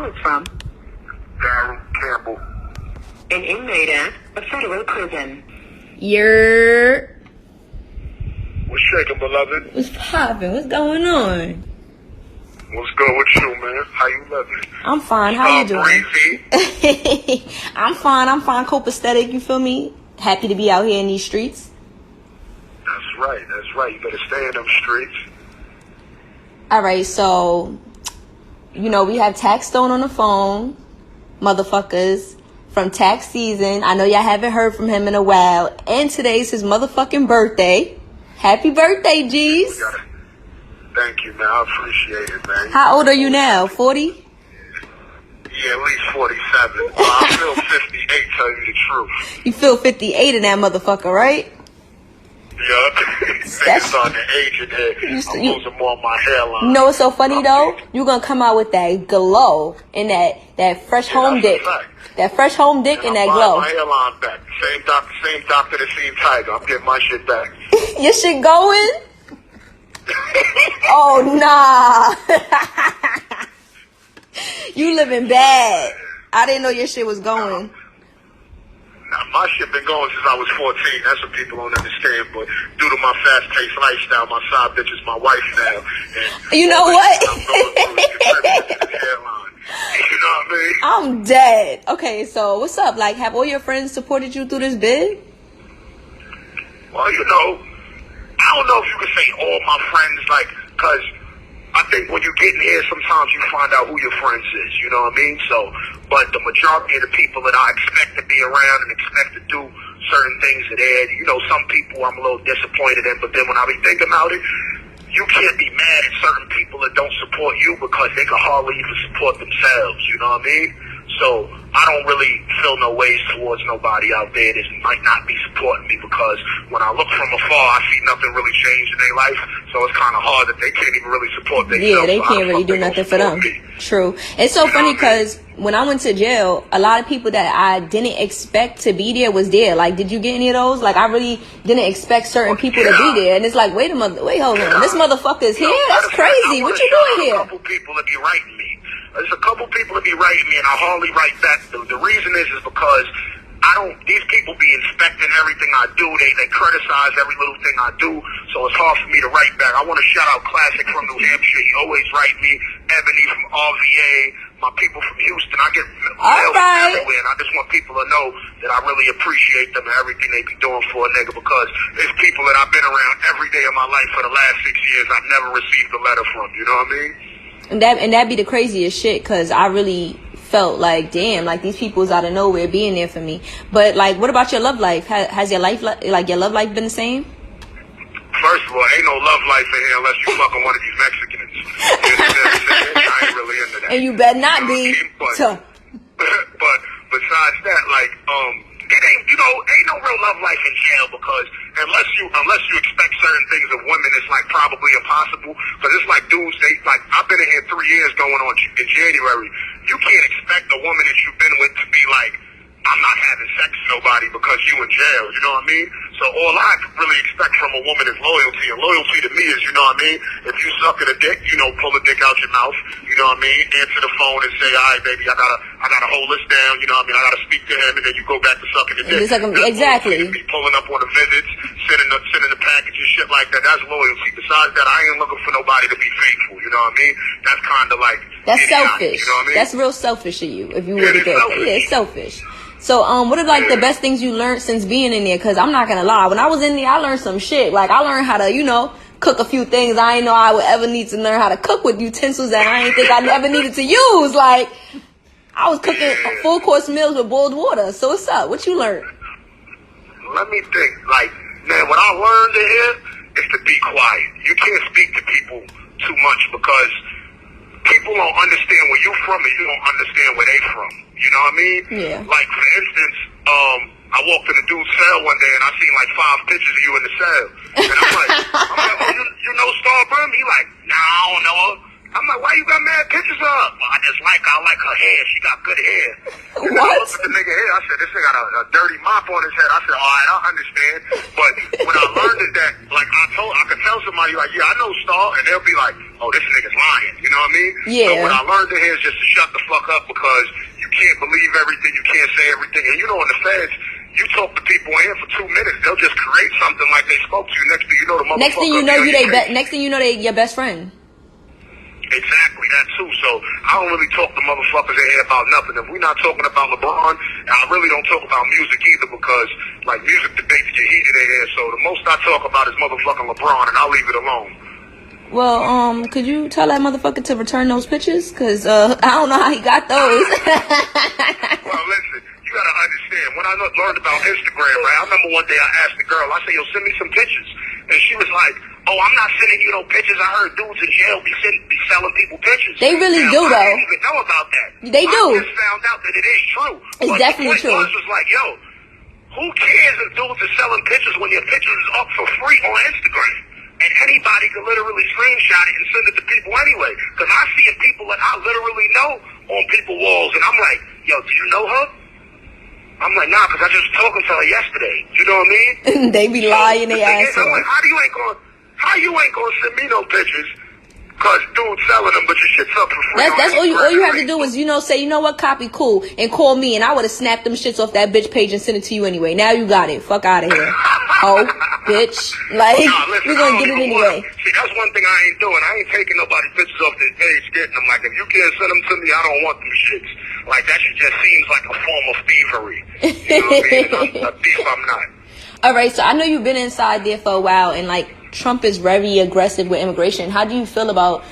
call is from Darren Campbell. an inmate at a federal prison. You're... What's shaking, beloved? What's poppin'? What's going on? What's good with you, man? How you living? I'm fine. How you doing? Breezy. I'm fine. Copacetic, you feel me? Happy to be out here in these streets. That's right. You better stay in them streets. All right, so, we have Tax Stone on the phone, motherfuckers, from tax season. I know y'all haven't heard from him in a while. And today's his motherfucking birthday. Happy birthday, G's. Thank you, man. I appreciate it, man. How old are you now? 40? Yeah, at least 47. Well, I feel 58, tell you the truth. You feel 58 in that motherfucker, right? Yeah. Niggas on the age in here. I'm losing more of my hairline. You know what's so funny, though? You're going to come out with that glow and that fresh home dick. That fresh home dick and that glow. My hairline back. Same doctor that seen Tiger. I'm getting my shit back. Your shit going? Oh, nah. You living bad. I didn't know your shit was going. Now, my shit been going since I was 14. That's what people don't understand. But due to my fast-paced lifestyle, my side bitch is my wife now. And you know what? You know what I mean? I'm dead. Okay, so what's up? Like, have all your friends supported you through this bid? Well, I don't know if you can say all my friends, because I think when you get in here, sometimes you find out who your friends is, you know what I mean? So, but the majority of the people that I expect to be around and expect to do certain things are there. Some people I'm a little disappointed in, but then when I be thinking about it, you can't be mad at certain people that don't support you because they can hardly even support themselves, you know what I mean? So I don't really feel no ways towards nobody out there that might not be supporting me because when I look from afar, I see nothing really change in their life. So it's kind of hard that they can't even really support themselves. Yeah, they can't really do nothing for them. True. It's so funny because when I went to jail, a lot of people that I didn't expect to be there was there. Like, did you get any of those? Like, I really didn't expect certain people to be there. And it's like, wait, hold on. This motherfucker is here? That's crazy. What you doing here? A couple people that be writing me. There's a couple people that be writing me, and I hardly write back. The reason is because these people be inspecting everything I do. They criticize every little thing I do, so it's hard for me to write back. I want to shout out Classic from New Hampshire. He always write me. Ebony from RVA. My people from Houston. I get mail from everywhere, and I just want people to know that I really appreciate them and everything they be doing for a nigga because it's people that I've been around every day of my life for the last 6 years. I've never received a letter from. You know what I mean? And that be the craziest shit, because I really felt like, damn, like these people's out of nowhere being there for me. But like, what about your love life? Has your life, your love life been the same? First of all, ain't no love life in here unless you fucking one of these Mexicans. I ain't really into that. And you better not be. But besides that, it ain't no real love life in jail because unless you expect certain things of women, it's probably impossible. Because it's dudes, I've been in here 3 years going on in January. You can't expect a woman that you've been with to be I'm not having sex with nobody because you in jail, you know what I mean? So all I really expect from a woman is loyalty, and loyalty to me is, you know what I mean? If you sucking a dick, pull a dick out your mouth, you know what I mean? Answer the phone and say, all right, baby, I gotta hold this down, you know what I mean? I gotta speak to him, and then you go back to sucking the dick. Exactly. Be pulling up on the visits, sending the packages, shit like that. That's loyalty. Besides that, I ain't looking for nobody to be faithful, you know what I mean? That's kind of that's idiotic, selfish. You know what I mean? That's real selfish of you, if you were to get that. Yeah, it's selfish. So, what are the best things you learned since being in there? Because I'm not gonna lie, when I was in there, I learned some shit. I learned how to, cook a few things I didn't know I would ever need to learn how to cook with utensils that I didn't think I ever needed to use. I was cooking full course meals with boiled water. So what's up? What you learned? Let me think. Man, what I learned in here is to be quiet. You can't speak to people too much because people don't understand where you from and you don't understand where they from. You know what I mean? Yeah. For instance, I walked in a dude's cell one day and I seen 5 pictures of you in the cell. And I'm like, oh, you know Star Brim? He nah, I don't know her. I'm like, why you got mad pictures up? Well, I like her hair. She got good hair. And What? I looked at the nigga hair. I said, this nigga got a dirty mop on his head. I said, all right, I understand. But when I learned it that, like, I could tell somebody, like, yeah, I know Star, and they'll be like, oh, this nigga's lying. You know what I mean? Yeah. So when I learned it here is just to shut the fuck up because you can't believe everything. You can't say everything. And you know, in the feds, you talk to people in here for 2 minutes, they'll just create something like they spoke to you. Next thing you know, the motherfucker. Next thing you know, they your best friend. Exactly, that too. So I don't really talk to motherfuckers in here about nothing. If we're not talking about LeBron, I really don't talk about music either because, like, music debates get heated in here. So the most I talk about is motherfucking LeBron, and I'll leave it alone. Well, could you tell that motherfucker to return those pictures? Cause I don't know how he got those. Well, listen, you gotta understand. When I learned about Instagram, right? I remember one day I asked the girl. I said, "Yo, send me some pictures," and she was like, "Oh, I'm not sending you no pictures. I heard dudes in jail be selling people pictures." They really now, do, though. I didn't even know about that. They do. I just found out that it is true. It's but definitely the point was like, yo, who cares if dudes are selling pictures when your picture is up for free on Instagram? And anybody can literally screenshot it and send it to people anyway. Because I see people that I literally know on people's walls. And I'm like, yo, do you know her? I'm like, nah, because I just talking to her yesterday. You know what I mean? They be lying their ass I'm like, off. how you ain't gonna send me no pictures? Cause dude's selling them, but your shit's up for free. That's all you have to do is, say, you know what, copy, cool, and call me, and I would have snapped them shits off that bitch page and sent it to you anyway. Now you got it. Fuck out of here. Oh, bitch. Like, listen, we're gonna get it anyway. See, that's one thing I ain't doing. I ain't taking nobody pictures off their page, getting them. Like, if you can't send them to me, I don't want them shits. Like, that shit just seems like a form of thievery. You know what I mean? A thief I'm not. All right, so I know you've been inside there for a while, and like Trump is very aggressive with immigration. How do you feel about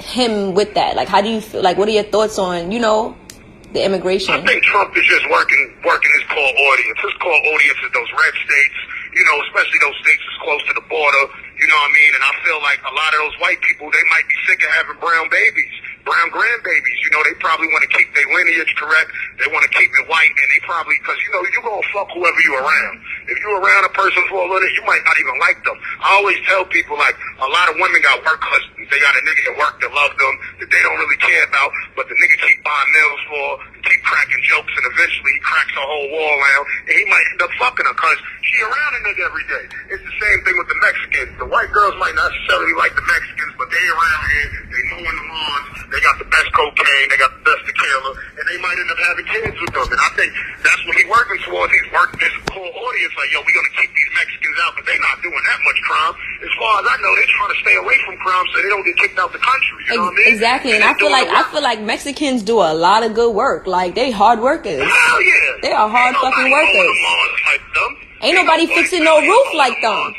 him with that? Like, how do you feel? Like, what are your thoughts on, the immigration? I think Trump is just working his core audience. His core audience is those red states, especially those states that's close to the border. You know what I mean? And I feel like a lot of those white people, they might be sick of having brown babies, brown grandbabies. They probably want to keep their lineage correct. They want to keep it white, and they probably, because, you're going to fuck whoever you around. If you're around a person for a little, you might not even like them. I always tell people, like, a lot of women got work husbands. They got a nigga at work that love them, that they don't really care about, but the nigga keep buying meals for, keep cracking jokes, and eventually he cracks a whole wall out, and he might end up fucking her, because she around a nigga every day. It's the same thing with the Mexicans. The white girls might not necessarily like the Mexicans, but they around here, they mowing the lawns, they got the best cocaine, they got the best tequila, and they might end up having kids with them. And I think that's what he's working towards. He's working his core audience, like, yo, we're going to keep these Mexicans out, but they're not doing that much crime. As far as I know, they're trying to stay away from crime so they don't get kicked out the country. You know what I mean? Exactly. And I feel like Mexicans do a lot of good work. Like, they hard workers. Hell yeah. They are hard fucking workers. Ain't nobody fixing no roof like them.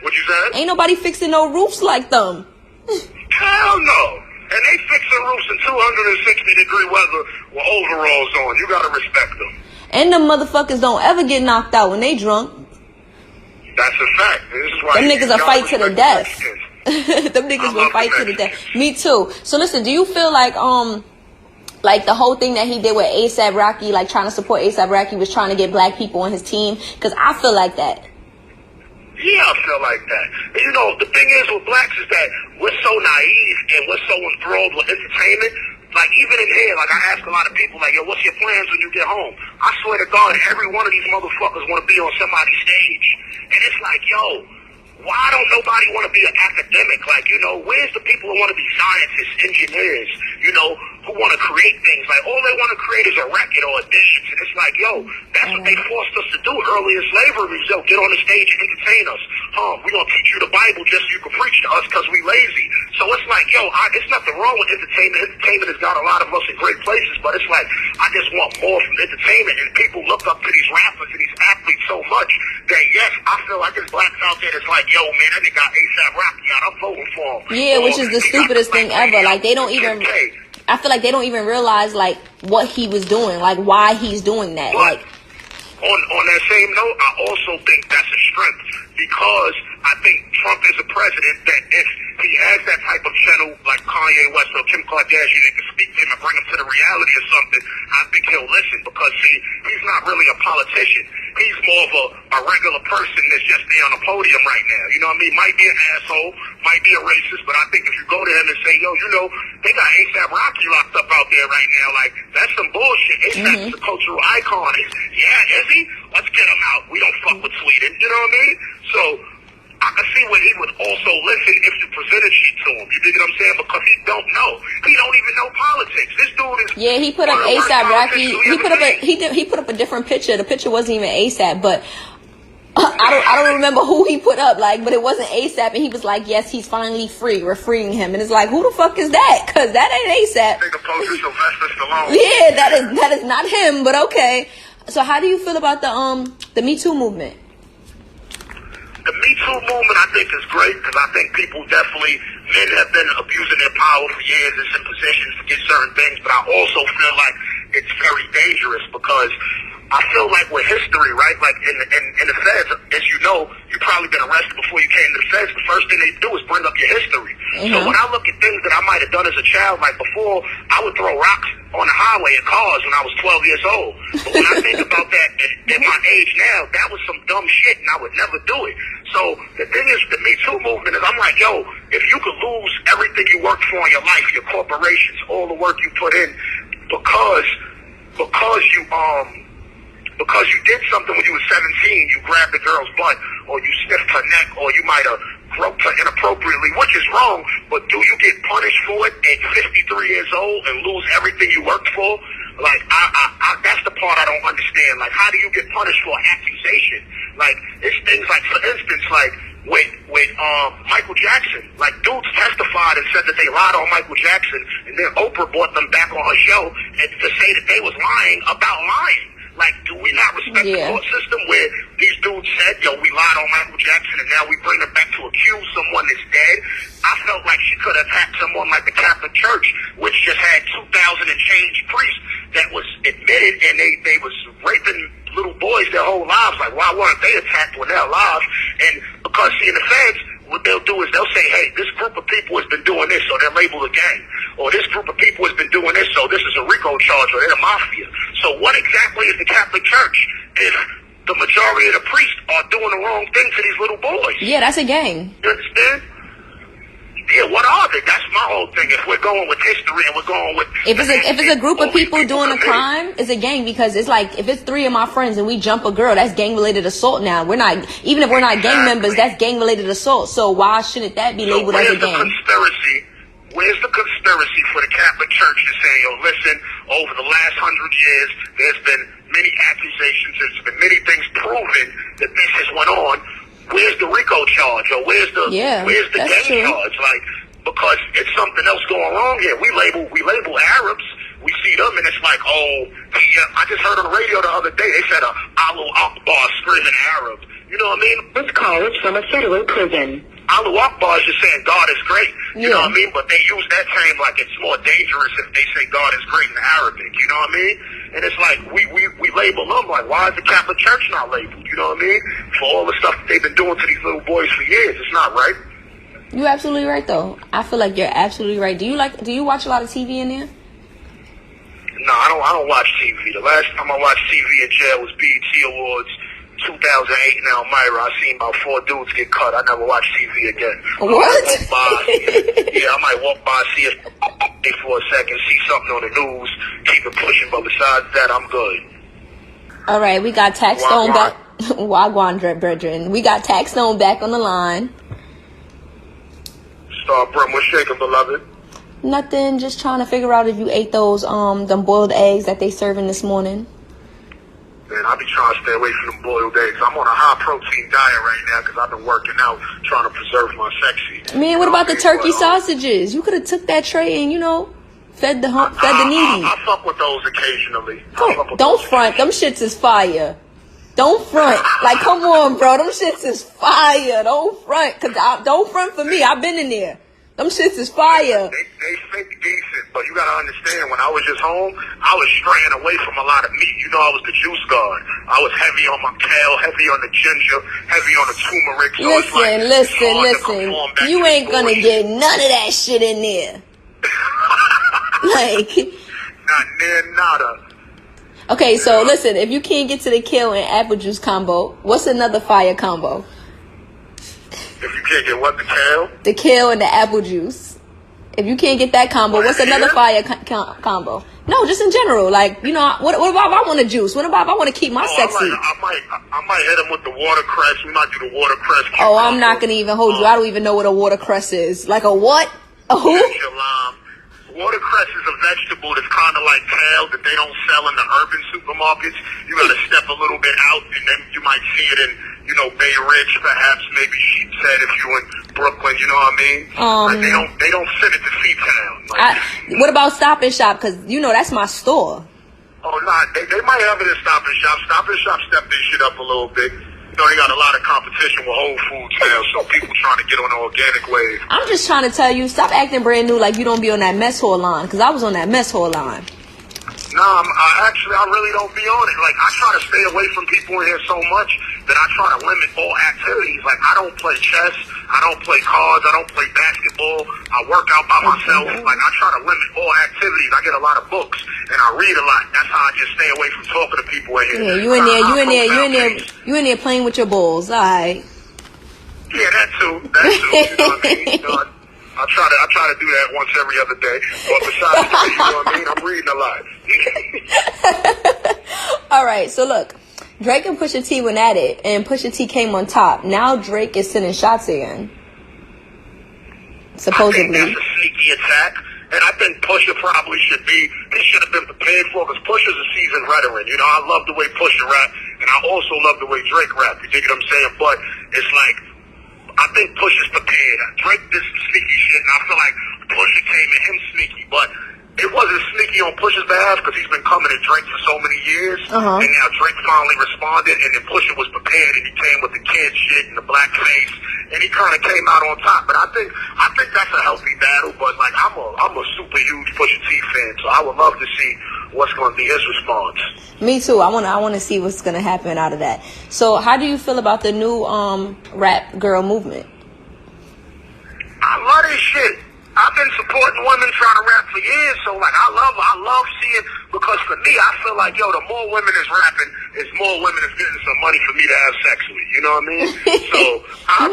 What you said? Ain't nobody fixing no roofs like them. Hell no. And they fixing roofs in 260-degree weather with overalls on. You gotta respect them. And them motherfuckers don't ever get knocked out when they drunk. That's a fact. This is why them niggas will fight to the death. Mexicans. Them niggas will fight to the death. Me too. So listen, do you feel like the whole thing that he did with A$AP Rocky, like trying to support A$AP Rocky, was trying to get black people on his team? Because I feel like that. Yeah, I feel like that. And the thing is with blacks is that we're so naive and we're so enthralled with entertainment. Like, even in here, like, I ask a lot of people, like, yo, what's your plans when you get home? I swear to God, every one of these motherfuckers want to be on somebody's stage. And it's like, yo, why don't nobody want to be an academic? Like, where's the people who want to be scientists, engineers, who want to create things? Like, all they want to create is a record or a dance. And it's like, yo, that's what they forced us to do early in slavery. Yo, get on the stage and entertain us. We're going to teach you the Bible just so you can preach to us because we lazy. So it's like, yo, it's nothing wrong with entertainment. Entertainment has got a lot of us in great places, but it's like, I just want more from entertainment. And people look up to these rappers and these athletes so much that, yes, I feel like there's blacks out there that's like, yo, man, that nigga got A$AP Rocky out. I'm voting for him. Yeah, which is the stupidest thing ever. Like, they don't even... I feel like they don't even realize, like, what he was doing, like, why he's doing that. But like, on that same note, I also think that's a strength because I think Trump is a president that if he has that type of channel like Kanye West or Kim Kardashian that can speak to him and bring him to the reality of something, I think he'll listen because, see, he's not really a politician. he's more of a regular person that's just there on a podium right now. You know what I mean? Might be an asshole, might be a racist, but I think if you go to him and say, yo, you know, they got A$AP Rocky locked up out there right now, like, that's some bullshit. A$AP is a cultural icon. Yeah, is he? Let's get him out. We don't fuck with Sweden. You know what I mean? So I can see where he would also listen if you presented shit to him. You dig what I'm saying? Because he don't know. He don't even know politics. This dude is... Yeah, he put up A$AP Rocky. He put up a different picture. The picture wasn't even A$AP, but I don't remember who he put up, like, but it wasn't A$AP, and he was like, yes, he's finally free. We're freeing him. And it's like, who the fuck is that? Because that ain't A$AP. Yeah, that is not him, but okay. So how do you feel about the Me Too movement? The Me Too movement, I think, is great because I think people definitely, men have been abusing their power for years and in positions to get certain things, but I also feel like it's very dangerous because I feel like with history, right, like in the feds, as you know, you've probably been arrested before you came to the feds. The first thing they do is bring up your history. So when I look at things that I might have done as a child, like before, I would throw rocks on the highway at cars when I was 12 years old. But when I think about that at my age now, that was some dumb shit and I would never do it. So the thing is, the Me Too movement is, I'm like, yo, if you could lose everything you worked for in your life, your corporations, all the work you put in, because you did something when you were 17, you grabbed the girl's butt, or you sniffed her neck, or you might have groped her inappropriately, which is wrong, but do you get punished for it at 53 years old and lose everything you worked for? Like, I that's the part I don't understand. Like, how do you get punished for accusation? Like, it's things like, for instance, like, with Michael Jackson. Like, dudes testified and said that they lied on Michael Jackson, and then Oprah brought them back on her show and to say that they was lying about lying. Like, do we not respect the court system where these dudes said, yo, we lied on Michael Jackson and now we bring them back to accuse someone that's dead? I felt like she could have had someone like the Catholic Church, which just had 2,000 and change priests that was admitted and they was raping little boys their whole lives. Like, why weren't they attacked when they're alive? And because, see, in the feds, what they'll do is they'll say, hey, this group of people has been doing this, so they're labeled a gang. Or this group of people has been doing this, so this is a RICO charge, or they're a mafia. So what exactly is the Catholic Church if the majority of the priests are doing the wrong thing to these little boys? Yeah, that's a gang. You understand? Yeah, what are they? That's my whole thing. If we're going with history and we're going with... If it's a group of people doing a crime, it's a gang, because it's like, if it's 3 of my friends and we jump a girl, that's gang-related assault now. We're not, even if we're not gang members, that's gang-related assault. So why shouldn't that be labeled as a gang? Where's the conspiracy for the Catholic Church to say, yo, listen, over the last 100 years, there's been many accusations, there's been many things proven that this has went on. Where's the RICO charge, or where's the gang charge? Like, because it's something else going wrong here. We label Arabs. We see them, and it's like, oh, I just heard on the radio the other day, they said Allahu Akbar screaming Arab. You know what I mean? This call is from a federal prison. Allahu Akbar is just saying God is great. You know what I mean? But they use that term like it's more dangerous if they say God is great in Arabic. You know what I mean? And it's like we label them. Like, why is the Catholic Church not labeled? You know what I mean? For all the stuff that they've been doing to these little boys for years, it's not right. You're absolutely right, though. I feel like you're absolutely right. Do you watch a lot of TV in there? No, I don't watch TV. The last time I watched TV in jail was BET Awards 2008 in Elmira. I seen about 4 dudes get cut. I never watched TV again. What? I might walk by, see it for a second, see something on the news, keep it pushing, but besides that, I'm good. All right, we got Tax Stone back. Wagwan, brethren. We got Tax Stone back on the line. Star Brim, what's shaking, beloved? Nothing, just trying to figure out if you ate those them boiled eggs that they serving this morning. Man, I be trying to stay away from them boiled eggs. I'm on a high-protein diet right now because I've been working out, trying to preserve my sexy. Man, what about the turkey sausages? You could have took that tray and, fed the needy. I fuck with those occasionally. Don't front. Them shits is fire. Don't front. Like, come on, bro. Them shits is fire. Don't front. Don't front for me. I've been in there. Them shits is fire. They fake decent, but you gotta understand, when I was just home, I was straying away from a lot of meat. I was the juice guard. I was heavy on my kale, heavy on the ginger, heavy on the turmeric. So listen. You ain't gonna get none of that shit in there. Like, not near nada. Okay, so listen, if you can't get to the kale and apple juice combo, what's another fire combo? If you can't get what, the kale? The kale and the apple juice. If you can't get that combo, what's another fire combo? No, just in general. Like, you know, what about if I want a juice? What about if I want to keep my sexy? I might hit him with the watercress. We might do the watercress. Oh, I'm not going to even hold you. I don't even know what a watercress is. Like a what? A who? Watercress is a vegetable that's kind of like kale that they don't sell in the urban supermarkets. You got to step a little bit out, and then you might see it in, you know, Bay Ridge, perhaps, maybe Sheepshead if you're in Brooklyn. You know what I mean? Like they don't send it to Seatown. Like, what about Stop and Shop? Because you know that's my store. Oh, nah, they might have it at Stop and Shop. Stop and Shop stepped this shit up a little bit. You know, they got a lot of competition with Whole Foods now, so people trying to get on the organic wave. I'm just trying to tell you, stop acting brand new like you don't be on that mess hall line, because I was on that mess hall line. Nah, I really don't be on it. Like, I try to stay away from people in here so much that I try to limit all activities. Like, I don't play chess, I don't play cards, I don't play basketball, I work out by myself. Like, I try to limit all activities. I get a lot of books, and I read a lot. That's how I just stay away from talking to people in here. Yeah, you in there playing with your balls, alright. Yeah, that too. You know what I mean? You know, I try to do that once every other day. But besides that, you know what I mean? I'm reading a lot. All right, so look, Drake and Pusha T went at it, and Pusha T came on top. Now Drake is sending shots again. Supposedly. I think that's a sneaky attack, and I think Pusha probably should have been prepared for, because Pusha's a seasoned veteran. You know, I love the way Pusha rap, and I also love the way Drake rap. You dig what I'm saying? But it's like, I think Pusha's prepared. Drake did some sneaky shit, and I feel like Pusha came at him sneaky, but it wasn't sneaky on Pusha's behalf because he's been coming at Drake for so many years, and now Drake finally responded, and then Pusha was prepared, and he came with the kid shit and the black face, and he kind of came out on top. But I think that's a healthy battle. But like, I'm a super huge Pusha T fan, so I would love to see what's going to be his response. Me too. I want to see what's going to happen out of that. So, how do you feel about the new rap girl movement? I love this shit. I've been supporting women trying to rap for years, so like I love seeing, because for me, I feel like, yo, the more women is rapping, is more women is getting some money for me to have sex with. You know what I mean? So I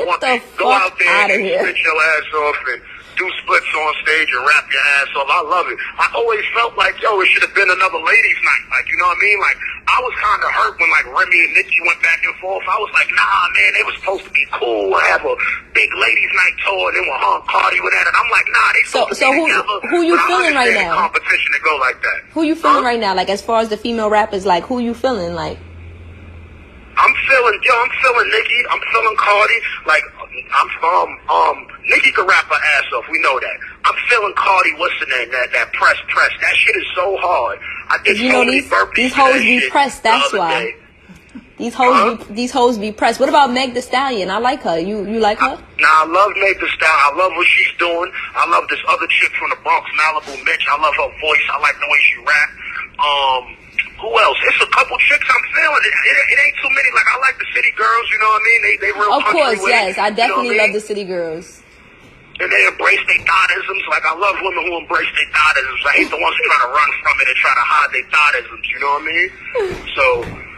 want to go out there and spit your ass off and do splits on stage and rap your ass off. I love it. I always felt like, yo, it should have been another ladies' night. Like, you know what I mean? Like, I was kind of hurt when, like, Remy and Nicki went back and forth. I was like, nah, man, they were supposed to be cool and have a big ladies' night tour, and then we'll hung Cardi with that. And I'm like, nah, they supposed to be together. Who you feeling right now? Competition to go like that. Who you feeling right now? Like, as far as the female rappers, like, who you feeling like? I'm feeling Nicki. I'm feeling Cardi. Like, Nicki can rap her ass off. We know that. I'm feeling Cardi. What's the name? That press. That shit is so hard. I did you know these hoes be pressed. That's why. These hoes be pressed. What about Meg Thee Stallion? I like her. You like her? I love Meg Thee Stallion. I love what she's doing. I love this other chick from the Bronx, Malibu Mitch. I love her voice. I like the way she rap. Who else? It's a couple chicks I'm feeling. It ain't too many. Like, I like the City Girls, you know what I mean? They real Of course, yes. I definitely love the City Girls. And they embrace their thoughtisms. Like, I love women who embrace their thoughtisms. I hate the ones who try to run from it and try to hide their thoughtisms, you know what I mean? So,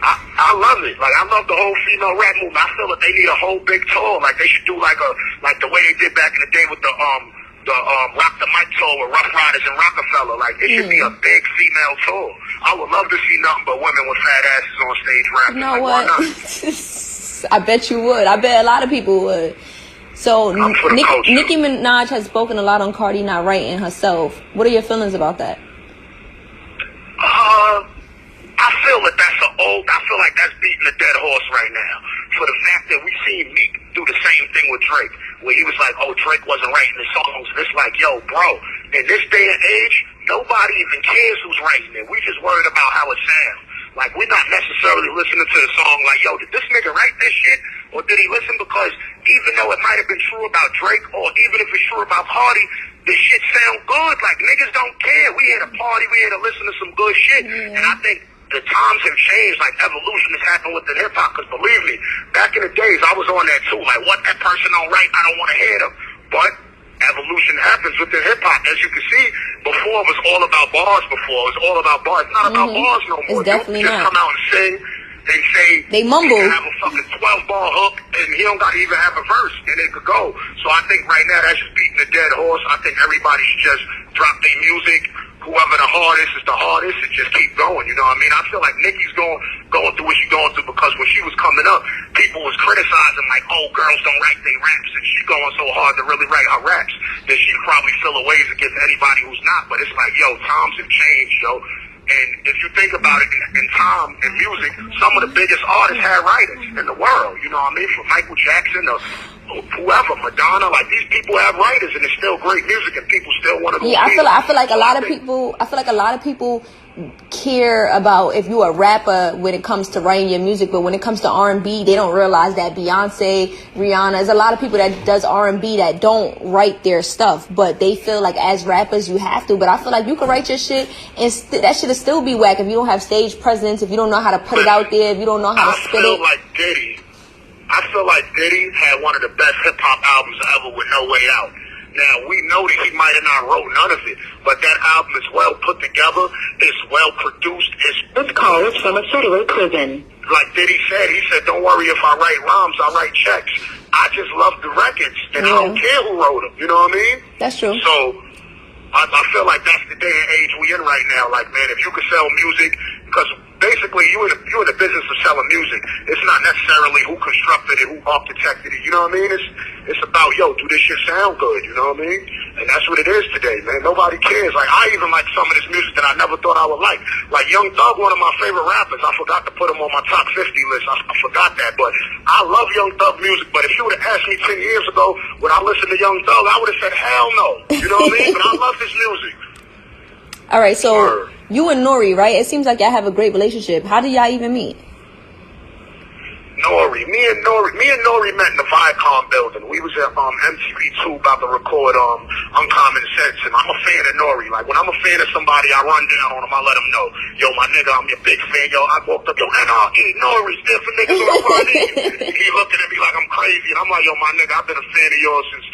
I love it. Like, I love the whole female rap movement. I feel that they need a whole big tour. Like, they should do like the way they did back in the day with the Rock the Mic tour with Rough Riders and Rockefeller. Like, it should be a big female tour. I would love to see nothing but women with fat asses on stage rapping. You know like, what? Why not? I bet you would. I bet a lot of people would. So, Nicki Minaj has spoken a lot on Cardi not writing herself. What are your feelings about that? I feel like that's beating a dead horse right now. For the fact that we seen Meek do the same thing with Drake, where he was like, oh, Drake wasn't writing his songs. And it's like, yo, bro, in this day and age, nobody even cares who's writing it. We just worried about how it sounds. Like, we're not necessarily listening to the song like, yo, did this nigga write this shit? Or did he listen because even though it might have been true about Drake, or even if it's true about Cardi, the shit sound good. Like, niggas don't care. We had a party. We had to listen to some good shit. And I think the times have changed. Like, evolution has happened within hip-hop. Because believe me, back in the days, I was on that too. Like, what that person don't write, I don't want to hear them. But evolution happens within hip hop. As you can see, before it was all about bars. Before it was all about bars. It's not about bars no more. It's definitely just not. come out and sing. They say they mumble. He can have a fucking 12-bar hook, and he don't got to even have a verse, and it could go. So I think right now that's just beating a dead horse. I think everybody should just drop their music. Whoever the hardest is the hardest, and just keep going. You know what I mean? I feel like Nicki's going through what she's going through because when she was coming up, people was criticizing like, oh, girls don't write their raps, and she's going so hard to really write her raps that she probably feel a ways against anybody who's not. But it's like, yo, times have changed, yo. And if you think about it, in time and music, some of the biggest artists had writers in the world. You know what I mean? From Michael Jackson to whoever, Madonna, like these people have writers, and it's still great music, and people still want to go. Yeah, I feel like a lot of people care about if you're a rapper when it comes to writing your music, but when it comes to R&B, they don't realize that Beyonce, Rihanna, there's a lot of people that does R&B that don't write their stuff, but they feel like as rappers you have to. But I feel like you can write your shit and that shit'll still be whack if you don't have stage presence, if you don't know how to put it out there, if you don't know how to spit it. I feel like Diddy had one of the best hip hop albums ever with No Way Out. Now, we know that he might have not wrote none of it, but that album is well put together, it's well produced, This call is from a federal prison. Like Diddy said, he said, don't worry if I write rhymes, I write checks. I just love the records, and I don't care who wrote them, you know what I mean? That's true. So, I feel like that's the day and age we in right now. Like, man, if you could sell music, because basically you in the business of selling music. It's not necessarily who constructed it, who architected it. You know what I mean? It's about, yo, do this shit sound good? You know what I mean? And that's what it is today, man. Nobody cares. Like, I even like some of this music that I never thought I would like. Like Young Thug, one of my favorite rappers. I forgot to put him on my top 50 list. I forgot that. But I love Young Thug music. But if you would have asked me 10 years ago when I listened to Young Thug, I would have said, hell no. You know what I mean? But I love his music. All right, so you and Nori, right? It seems like y'all have a great relationship. How did y'all even meet? Me and Nori met in the Viacom building. We was at MTV2 about to record Uncommon Sense, and I'm a fan of Nori. Like, when I'm a fan of somebody, I run down on him, I let him know, yo, my nigga, I'm your big fan. Yo, I walked up, yo, NRE, Nori, stand for niggas on the party. He looking at me like I'm crazy, and I'm like, yo, my nigga, I've been a fan of yours since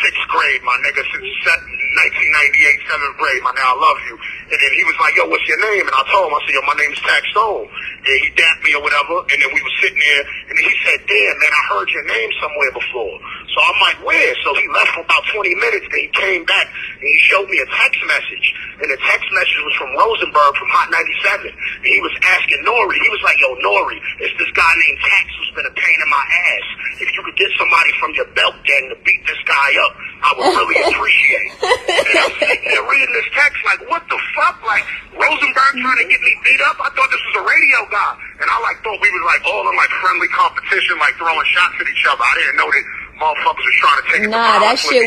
6th grade, my nigga, since 1998, 7th grade, my nigga, I love you. And then he was like, yo, what's your name? And I told him, I said, yo, my name's Tax Stone. And he dapped me or whatever, and then we were sitting there, and then he said, damn, man, I heard your name somewhere before. So I'm like, where? So he left for about 20 minutes, then he came back, and he showed me a text message. And the text message was from Rosenberg from Hot 97. And he was asking Nori, he was like, yo, Nori, it's this guy named Tax who's been a pain in my ass. If you could get somebody from your belt gang to beat this guy up, I would really appreciate it. And I'm sitting there reading this text like, what the fuck? Like, Rosenberg trying to get me beat up? I thought this was a radio guy. And I thought we was all in friendly competition, like throwing shots at each other. I didn't know that motherfuckers was trying to take it. Nah, that shit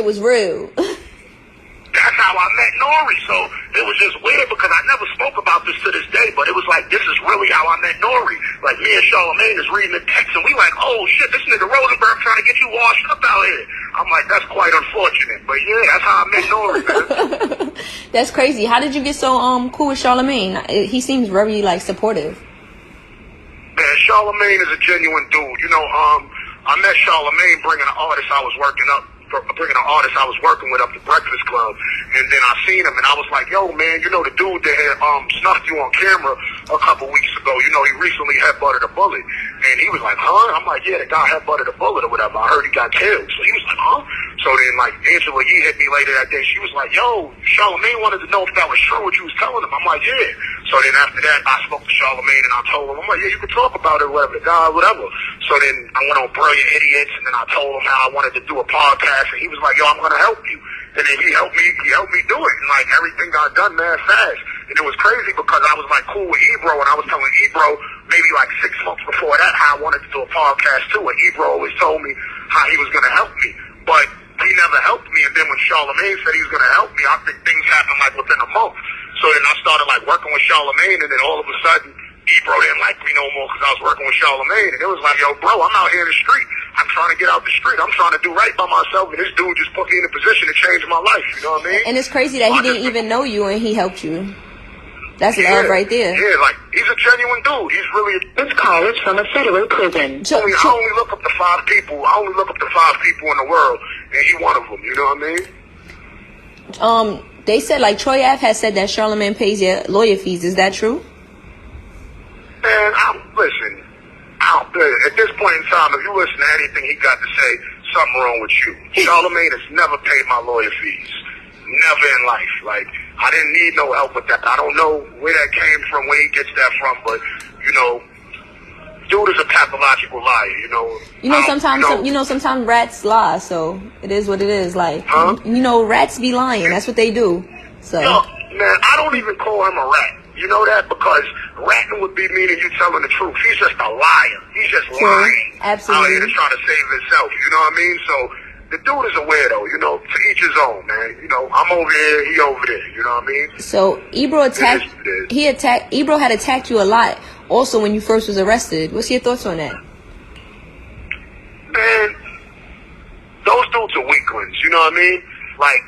was real. That's how I met Nori. So it was just weird because I never spoke about this to this day, but it was like, this is really how I met Nori. Like, me and Charlamagne is reading the text, and we like, oh shit, this nigga Rosenberg trying to get you washed up out here. I'm like, that's quite unfortunate. But yeah, that's how I met Nori, man. That's crazy. How did you get so cool with Charlamagne? He seems very supportive. Man, Charlamagne is a genuine dude. You know, I met Charlamagne bringing an artist I was working with up to Breakfast Club, and then I seen him, and I was like, yo, man, you know the dude that had snuffed you on camera a couple weeks ago, you know, he recently headbutted a bullet, and he was like, huh? I'm like, yeah, the guy headbutted a bullet or whatever, I heard he got killed. So he was like, huh? So then, Angela Yee hit me later that day, she was like, yo, Charlamagne wanted to know if that was true what you was telling him. I'm like, yeah. So then after that, I spoke to Charlamagne, and I told him, I'm like, yeah, you can talk about it, whatever, the guy, whatever. So then I went on Brilliant Idiots, and then I told him how I wanted to do a podcast, and he was like, yo, I'm gonna help you. And then he helped me do it, and everything got done mad fast. And it was crazy because I was cool with Ebro, and I was telling Ebro maybe 6 months before that how I wanted to do a podcast too, and Ebro always told me how he was gonna help me, but he never helped me. And then when Charlamagne said he was gonna help me, I think things happened within a month. So then I started working with Charlamagne, and then all of a sudden Ebro didn't like me no more because I was working with Charlamagne, and it was like, yo, bro, I'm out here in the street. I'm trying to get out the street. I'm trying to do right by myself, and this dude just put me in a position to change my life. You know what I mean? And it's crazy that he didn't even know you and he helped you. That's love right there. Yeah, like, he's a genuine dude. He's really... This call is from a federal prison. I only look up to 5 people. I only look up to 5 people in the world, and he one of them. You know what I mean? They said, like, Troy Ave has said that Charlamagne pays your lawyer fees. Is that true? Man, listen. At this point in time, if you listen to anything he got to say, something wrong with you. Charlamagne has never paid my lawyer fees. Never in life. Like, I didn't need no help with that. I don't know where that came from, where he gets that from, but, you know, dude is a pathological liar, you know. Sometimes rats lie, so it is what it is. Like, rats be lying. That's what they do. So, yo, man, I don't even call him a rat. You know that? Because ratting would be meaning you telling the truth. He's just a liar. He's just lying. Absolutely. Out here to try to save himself. You know what I mean? So the dude is a weirdo. You know, to each his own, man. You know, I'm over here, he over there. You know what I mean? So Ebro Ebro had attacked you a lot. Also, when you first was arrested. What's your thoughts on that? Man, those dudes are weaklings. You know what I mean? Like,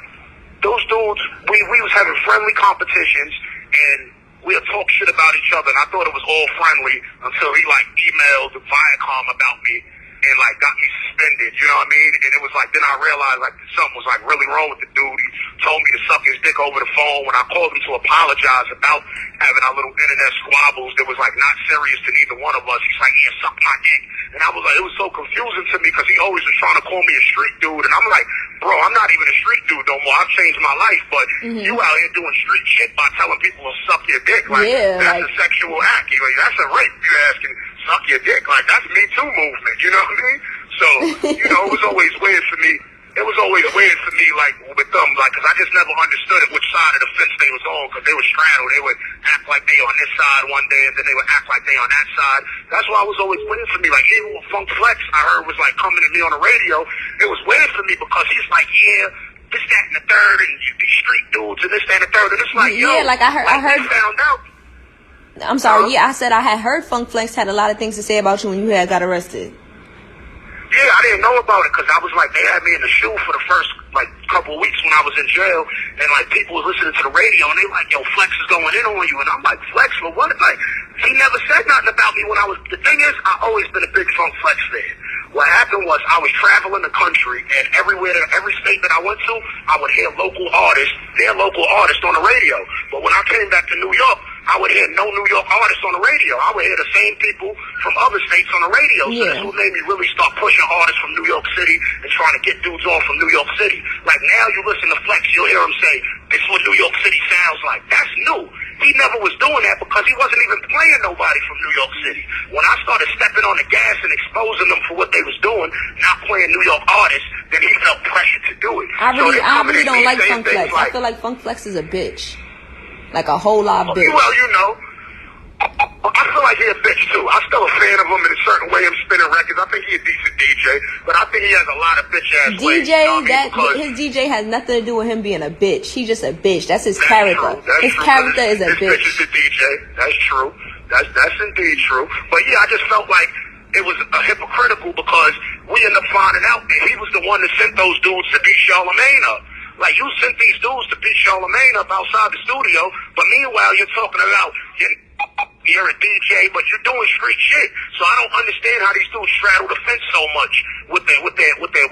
those dudes, we was having friendly competitions, and we'll talk shit about each other, and I thought it was all friendly until he, like, emailed Viacom about me and, like, got me suspended, you know what I mean? And it was like, then I realized, like, something was, like, really wrong with the dude. He told me to suck his dick over the phone. When I called him to apologize about having our little internet squabbles that was, like, not serious to neither one of us, he's like, yeah, suck my dick. And I was like, it was so confusing to me because he always was trying to call me a street dude. And I'm like, bro, I'm not even a street dude no more. I've changed my life. But you out here doing street shit by telling people to suck your dick. Like, that's a sexual act. Like, that's a rape. You're asking, suck your dick. Like, that's Me Too movement. You know what I mean? So, you know, it was always weird for me. It was always weird for me, like, with them, like, because I just never understood it, which side of the fence they was on, because they were straddled. They would act like they on this side one day, and then they would act like they on that side. That's why it was always weird for me. Like, even with Funk Flex, I heard was, like, coming to me on the radio. It was weird for me because he's like, yeah, this, that, and the third, and these street dudes, and this, that, and the third. And it's like, yo, like, I heard. Found out. I'm sorry, I said I had heard Funk Flex had a lot of things to say about you when you had got arrested. Yeah, I didn't know about it because I was like, they had me in the shoe for the first, like, couple of weeks when I was in jail, and, like, people were listening to the radio, and they were like, yo, Flex is going in on you, and I'm like, Flex, for what? Like, he never said nothing about me when I was, the thing is, I always been a big Funk Flex fan. What happened was I was traveling the country, and every state that I went to, I would hear their local artists on the radio. But when I came back to New York, I would hear no New York artists on the radio. I would hear the same people from other states on the radio. So that's what made me really start pushing artists from New York City and trying to get dudes on from New York City. Like, now you listen to Flex, you'll hear him say, this is what New York City sounds like. That's new. He never was doing that because he wasn't even playing nobody from New York City. When I started stepping on the gas and exposing them for what they was doing, not playing New York artists, then he felt pressure to do it. I really don't like Funk Flex. I feel like Funk Flex is a bitch. Like a whole lot of bitch. Well, you know, I feel like he's a bitch too. I'm still a fan of him in a certain way of spinning records. I think he's a decent DJ, but I think he has a lot of bitch ass ways. His DJ has nothing to do with him being a bitch. He's just a bitch. That's his character. His character is a bitch. His bitch is the DJ. That's true. That's indeed true. But yeah, I just felt like it was hypocritical because we ended up finding out that he was the one that sent those dudes to beat Charlamagne up. Like, you sent these dudes to beat Charlamagne up outside the studio, but meanwhile you're talking about you're a DJ, but you're doing street shit. So I don't understand how these dudes straddle the fence so much with their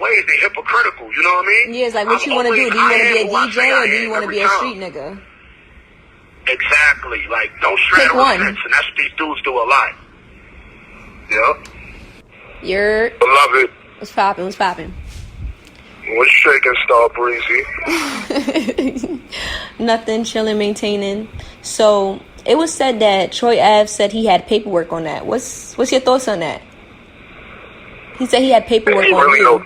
ways. They're hypocritical. You know what I mean? Yeah, it's like, what you want to do? Do you want to be a DJ or do you want to be a street nigga? Exactly. Like, don't straddle the fence, and that's what these dudes do a lot. Yeah. Beloved. What's poppin'? What's shaking, Star Breezy? Nothing, chilling, maintaining. So it was said that Troy Ave said he had paperwork on that. What's your thoughts on that? He said he had paperwork on you.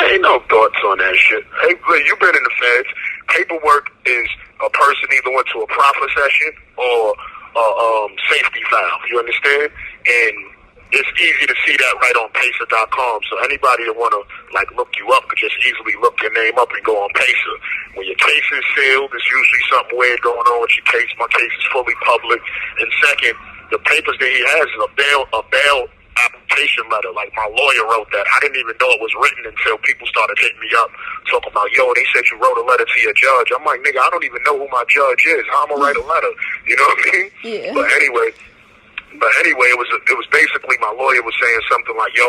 Ain't no thoughts on that shit. Hey, you've been in the feds. Paperwork is a person either went to a profit session or a safety valve. You understand? And it's easy to see that right on Pacer.com. So anybody that want to, like, look you up could just easily look your name up and go on Pacer. When your case is sealed, there's usually something weird going on with your case. My case is fully public. And second, the papers that he has is a bail application letter. Like, my lawyer wrote that. I didn't even know it was written until people started hitting me up talking about, yo, they said you wrote a letter to your judge. I'm like, nigga, I don't even know who my judge is. How am I write a letter? You know what I mean? Yeah. But anyway, it was basically my lawyer was saying something like, yo,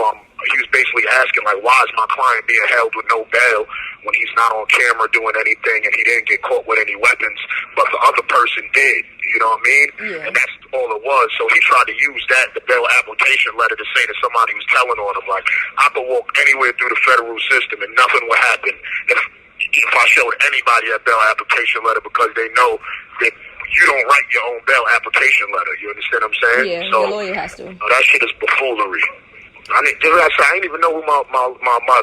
he was basically asking, like, why is my client being held with no bail when he's not on camera doing anything and he didn't get caught with any weapons, but the other person did, you know what I mean? Yeah. And that's all it was. So he tried to use that, the bail application letter, to say that somebody was telling on him, like, I could walk anywhere through the federal system and nothing would happen if I showed anybody that bail application letter, because they know that you don't write your own bail application letter. You understand what I'm saying? Yeah, so, your lawyer has to. That shit is buffoonery. I didn't even know who my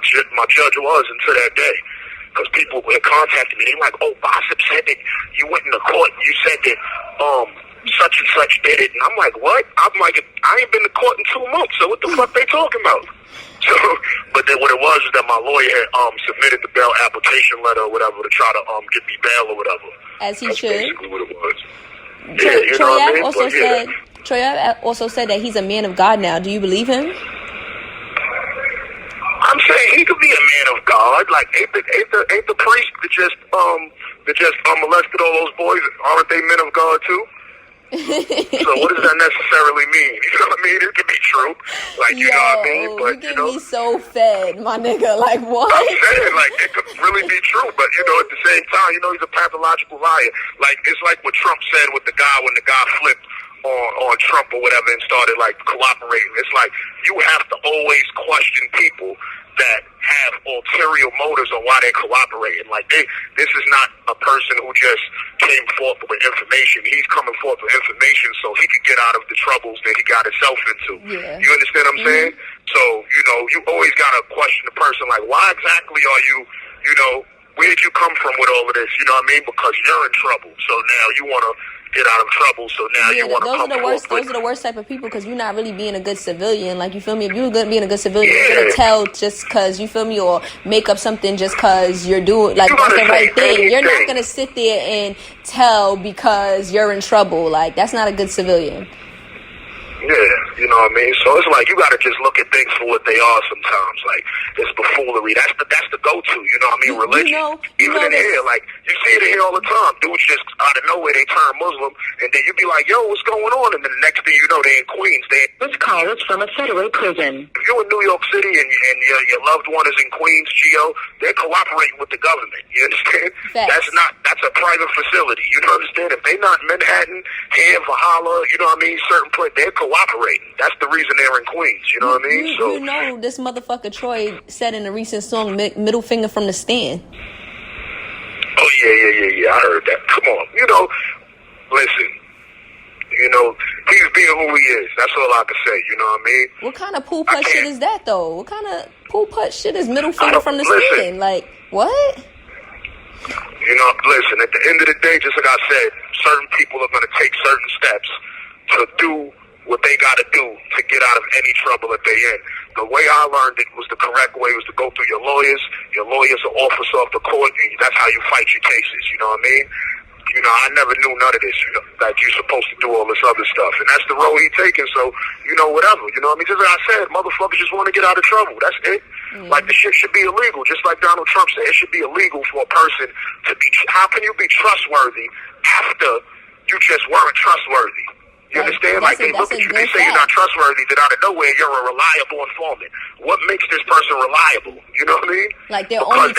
judge was until that day, because people had contacted me. They were like, "Oh, Bossip said that you went in the court and you said that such and such did it," and I'm like, "What?" I'm like, "I ain't been to court in 2 months, so what the fuck they talking about?" So, but then what it was is that my lawyer had submitted the bail application letter or whatever to try to get me bail or whatever. As he That's should. basically what it was. Yeah, you know what I mean? Troy also said that he's a man of God now. Do you believe him? I'm saying he could be a man of God. Like, ain't the priest that just molested all those boys? Aren't they men of God too? So what does that necessarily mean? You know what I mean? It could be true. Like, you know what I mean? But you get me so fed, my nigga. Like, what? I'm saying, like, it could really be true. But, you know, at the same time, you know, he's a pathological liar. Like, it's like what Trump said with the guy when the guy flipped on Trump or whatever and started, like, cooperating. It's like, you have to always question people that have ulterior motives on why they're cooperating. Like, this is not a person who just came forth with information. He's coming forth with information so he could get out of the troubles that he got himself into. Yeah. You understand what I'm saying? So, you know, you always got to question the person, like, why exactly are you know, where'd you come from with all of this? You know what I mean? Because you're in trouble. So now you want to get out of trouble, so now you want to come forth. Those are the worst type of people, because you're not really being a good civilian. Like, you feel me? If you're being a good civilian, you're going to tell just because, you feel me, or make up something just because you're doing, like, that's the right thing. You're not going to sit there and tell because you're in trouble. Like, that's not a good civilian. Yeah, you know what I mean? So it's like, you got to just look at things for what they are sometimes. Like, it's buffoonery. That's the go-to, you know what I mean? Religion. Even in here, like, you see it in here all the time. Dudes just out of nowhere, they turn Muslim, and then you be like, yo, what's going on? And then the next thing you know, they in Queens. This call is from a federal prison. If you're in New York City and your loved one is in Queens, Geo, they're cooperating with the government. You understand? That's a private facility. You understand? If they not Manhattan, here, Valhalla, you know what I mean? Certain place, they're cooperating. That's the reason they're in Queens. You know what I mean? You know, this motherfucker Troy said in a recent song, "Middle finger from the stand." Oh yeah. I heard that. Come on, you know, listen. You know, he's being who he is. That's all I can say. You know what I mean? What kind of pool putt shit is that, though? What kind of pool putt shit is middle finger from the stand? Like, what? You know, listen. At the end of the day, just like I said, certain people are going to take certain steps to do what they got to do to get out of any trouble that they're in. The way I learned it was the correct way, was to go through your lawyers. Your lawyers are officer of the court. That's how you fight your cases. You know what I mean? You know, I never knew none of this. You know, like, you're supposed to do all this other stuff. And that's the road he's taking. So, you know, whatever. You know what I mean? Just like I said, motherfuckers just want to get out of trouble. That's it. Like, the shit should be illegal. Just like Donald Trump said, it should be illegal for a person to be... How can you be trustworthy after you just weren't trustworthy? You understand? Like, they look at you, they say you're not trustworthy, then out of nowhere, you're a reliable informant. What makes this person reliable? You know what I mean? Like, they're only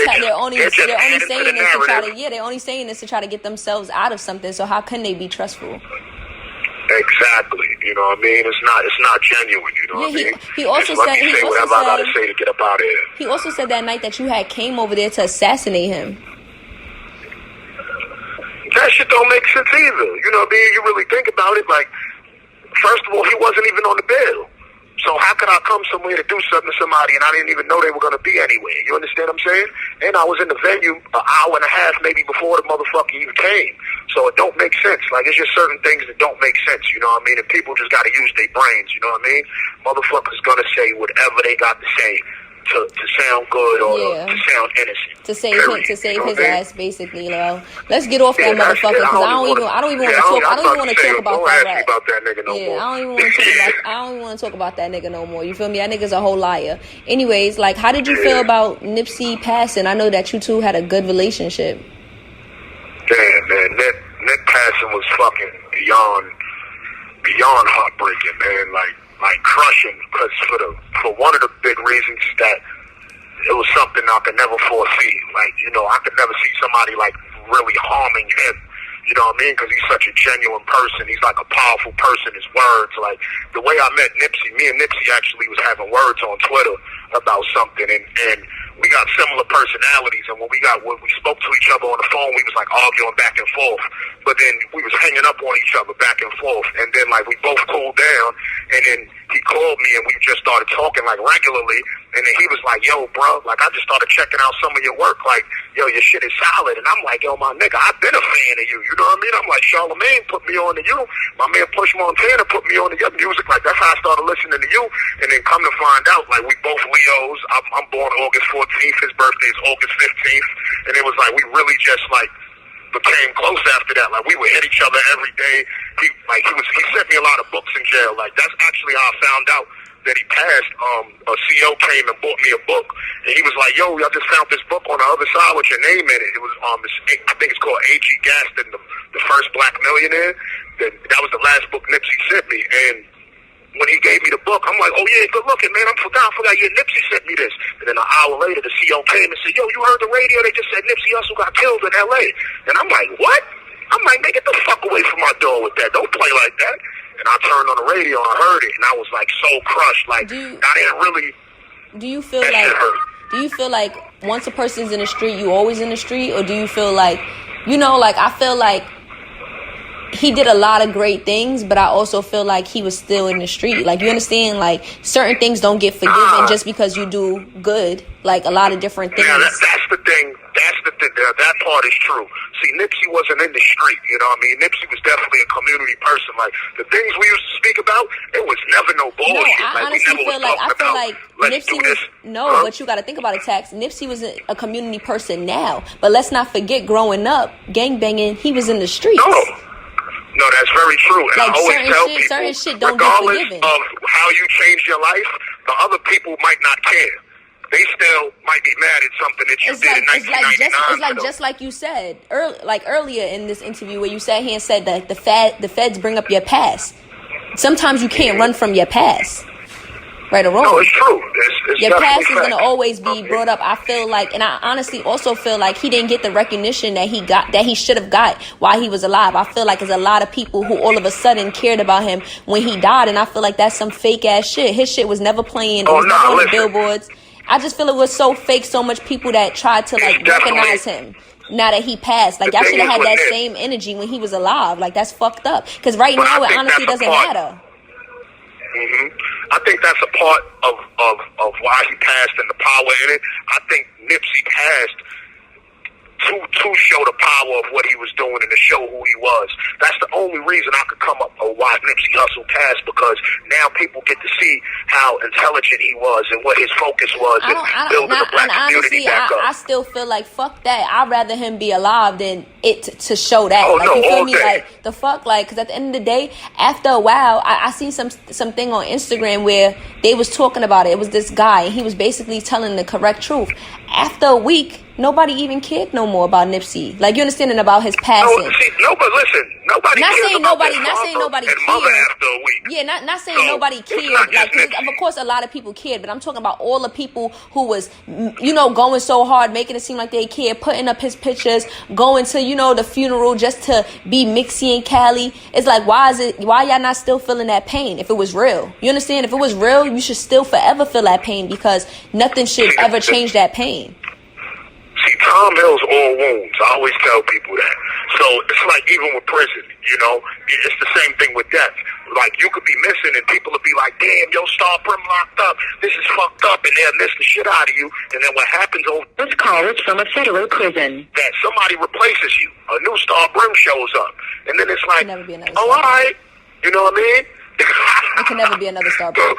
saying this to try to get themselves out of something. So how can they be trustful? Exactly. You know what I mean? It's not genuine. You know what I mean? He also said whatever I gotta say to get up out of here. He also said that night that you had came over there to assassinate him. That shit don't make sense either. You know what I mean? You really think about it, like, first of all, he wasn't even on the bill. So how could I come somewhere to do something to somebody and I didn't even know they were going to be anywhere? You understand what I'm saying? And I was in the venue an hour and a half maybe before the motherfucker even came. So it don't make sense. Like, it's just certain things that don't make sense, you know what I mean? And people just got to use their brains, you know what I mean? Motherfuckers going to say whatever they got to say to sound good or to sound innocent. To save his ass, basically. Let's get off that motherfucker because I don't even want to talk about that rap. I don't even want to talk about that nigga no more. You feel me? That nigga's a whole liar. Anyways, like, how did you feel about Nipsey passing? I know that you two had a good relationship. Damn, man, Nick passing was fucking beyond heartbreaking, man. Like crushing, because for one of the big reasons that it was something I could never foresee. Like, you know, I could never see somebody like really harming him. You know what I mean? Because he's such a genuine person. He's like a powerful person. His words, like the way I met Nipsey, me and Nipsey actually was having words on Twitter about something, and we got similar personalities. And when we spoke to each other on the phone, we was like arguing back and forth. But then we was hanging up on each other back and forth. And then like we both cooled down, and then he called me and we just started talking like regularly. And then he was like, yo, bro, like I just started checking out some of your work. Like, yo, your shit is solid. And I'm like, yo, my nigga, I've been a fan of you. You know what I mean? I'm like, Charlamagne put me on to you. My man Push Montana put me on to your music. Like, that's how I started listening to you. And then come to find out, like, we both Leos. I'm born August 14th. His birthday is August 15th. And it was like, we really just, like, became close after that. Like, we would hit each other every day. He sent me a lot of books in jail. Like, that's actually how I found out that he passed. A CO came and bought me a book, and he was like, yo, I just found this book on the other side with your name in it. It was I think it's called A.G. Gaston, the First Black Millionaire. That was the last book Nipsey sent me. And when he gave me the book, I'm like, oh yeah, good looking, man. I forgot, yeah, Nipsey sent me this. And then an hour later, the CO came and said, yo, you heard the radio? They just said Nipsey Hussle got killed in L.A. And I'm like, what? I'm like, man, get the fuck away from my door with that. Don't play like that. And I turned on the radio and I heard it, and I was like so crushed. Like, I didn't really. Do you feel like once a person's in the street, you always in the street, or do you feel like, you know, like I feel like he did a lot of great things, but I also feel like he was still in the street. Like, you understand? Like, certain things don't get forgiven just because you do good. Like, a lot of different things. Yeah, that's the thing. That part is true. See, Nipsey wasn't in the street, you know what I mean? Nipsey was definitely a community person. Like, the things we used to speak about, it was never no bullshit. No, I honestly feel like Nipsey was, but you got to think about it, Tax. Nipsey was a community person now. But let's not forget, growing up, gangbanging, he was in the streets. No, that's very true. And like, I always tell people, certain shit don't get forgiven. Regardless of how you changed your life, the other people might not care. They still might be mad at something that you did in 1999. Just like you said earlier in this interview, where you sat here and said that the feds bring up your past. Sometimes you can't run from your past, right or wrong. No, it's true. Your past is gonna always be brought up. I feel like, and I honestly also feel like he didn't get the recognition that he should have got while he was alive. I feel like there's a lot of people who all of a sudden cared about him when he died, and I feel like that's some fake ass shit. His shit was never playing. It was never on the billboards. I just feel it was so fake. So much people that tried to like recognize him now that he passed. Like, y'all should have had that same energy when he was alive. Like, that's fucked up. Because right now it honestly doesn't matter. I think that's a part of why he passed and the power in it. I think Nipsey passed to show the power of what he was doing and to show who he was. That's the only reason I could come up with why Nipsey Hussle passed, because now people get to see how intelligent he was and what his focus was in building the black community back up. I still feel like, fuck that. I'd rather him be alive than it to show that. Oh, like, no, you feel all me? day. Like, the fuck? Like, because at the end of the day, after a while, I seen something on Instagram where they was talking about it. It was this guy, and he was basically telling the correct truth. After a week, nobody even cared no more about Nipsey. Like, you understanding about his passing. But listen, nobody not cares saying about nobody, his not saying father nobody and cared. mother after a week. Yeah, not saying nobody cared. Like, of course, a lot of people cared, but I'm talking about all the people who was, you know, going so hard, making it seem like they cared, putting up his pictures, going to, you know, the funeral just to be Mixie and Cali. It's like, why y'all not still feeling that pain if it was real? You understand? If it was real, you should still forever feel that pain, because nothing should ever change that pain. See, Tom heals all wounds. I always tell people that. So it's like, even with prison, you know, it's the same thing with death. Like, you could be missing and people would be like, damn, yo, Star Brim locked up. This is fucked up. And they'll miss the shit out of you. And then what happens over... This call is from a federal prison. That somebody replaces you. A new Star Brim shows up. And then it's like, never be another all right. You know what I mean? It can never be another Star Brim.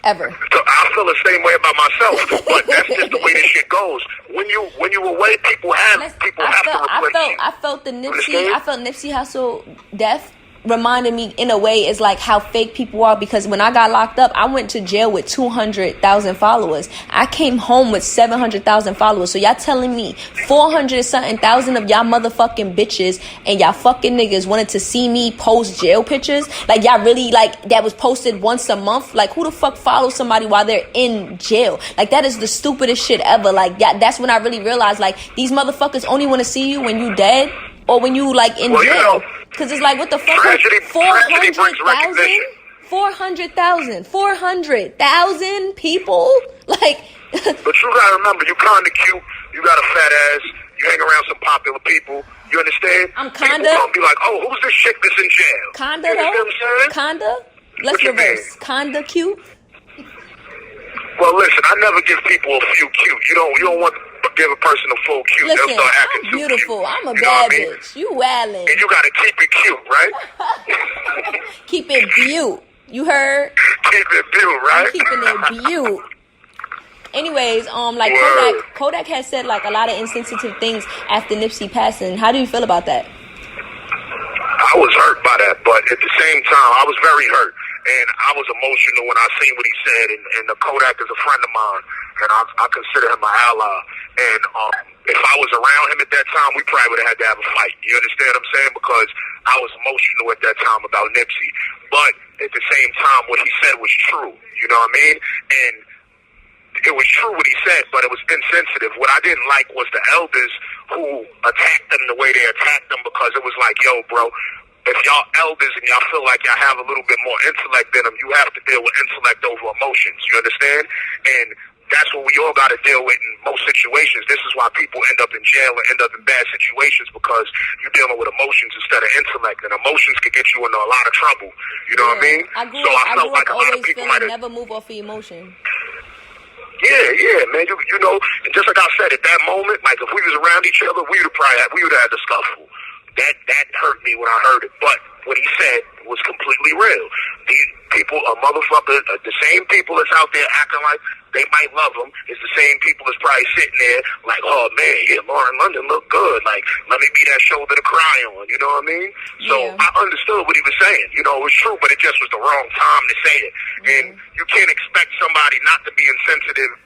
ever. So I feel the same way about myself, but that's just the way this shit goes. When you away, people have to replace you. I felt Nipsey Hussle death reminded me in a way is like how fake people are, because when I got locked up, I went to jail with 200,000 followers. I came home with 700,000 followers. So y'all telling me 400 something thousand of y'all motherfucking bitches and y'all fucking niggas wanted to see me post jail pictures? Like y'all really, like, that was posted once a month? Like, who the fuck follows somebody while they're in jail? Like, that is the stupidest shit ever. Like, that's when I really realized, like, these motherfuckers only want to see you when you dead or when you, like, in jail. Because it's like, what the fuck? 400,000 people? Like... But you gotta remember, you kinda cute, you got a fat ass, you hang around some popular people, you understand? I'm kinda... People gonna be like, oh, who's this chick that's in jail? Kinda, you though? What I'm saying? Kinda? Let's reverse. Kinda cute? Well, listen, I never give people a few cute. You don't want to give a person a full cute. Listen, they'll start acting I'm too beautiful. cute. I'm a bad bitch. You wildin'. And you gotta keep it cute, right? Keep it beaut. You heard? Keep it beaut, right? I'm keeping it beaut. Anyways, like Kodak has said like a lot of insensitive things after Nipsey passing. How do you feel about that? I was hurt by that, but at the same time, I was very hurt. And I was emotional when I seen what he said, and the Kodak is a friend of mine, and I consider him an ally. And if I was around him at that time, we probably would have had to have a fight. You understand what I'm saying? Because I was emotional at that time about Nipsey. But at the same time, what he said was true. You know what I mean? And it was true what he said, but it was insensitive. What I didn't like was the elders who attacked him the way they attacked him, because it was like, yo, bro, if y'all elders and y'all feel like y'all have a little bit more intellect than them, you have to deal with intellect over emotions. You understand? And that's what we all got to deal with in most situations. This is why people end up in jail and end up in bad situations, because you're dealing with emotions instead of intellect, and emotions can get you into a lot of trouble. You know what I mean? I grew up always feeling never move off the emotion. Yeah, man. You know, and just like I said, at that moment, like if we was around each other, we would have had the scuffle. That hurt me when I heard it, but what he said was completely real. These people, the same people that's out there acting like they might love him is the same people that's probably sitting there like, oh man, yeah, Lauren London look good. Like, let me be that shoulder to cry on. You know what I mean? So I understood what he was saying. You know, it was true, but it just was the wrong time to say it. And you can't expect somebody not to be insensitive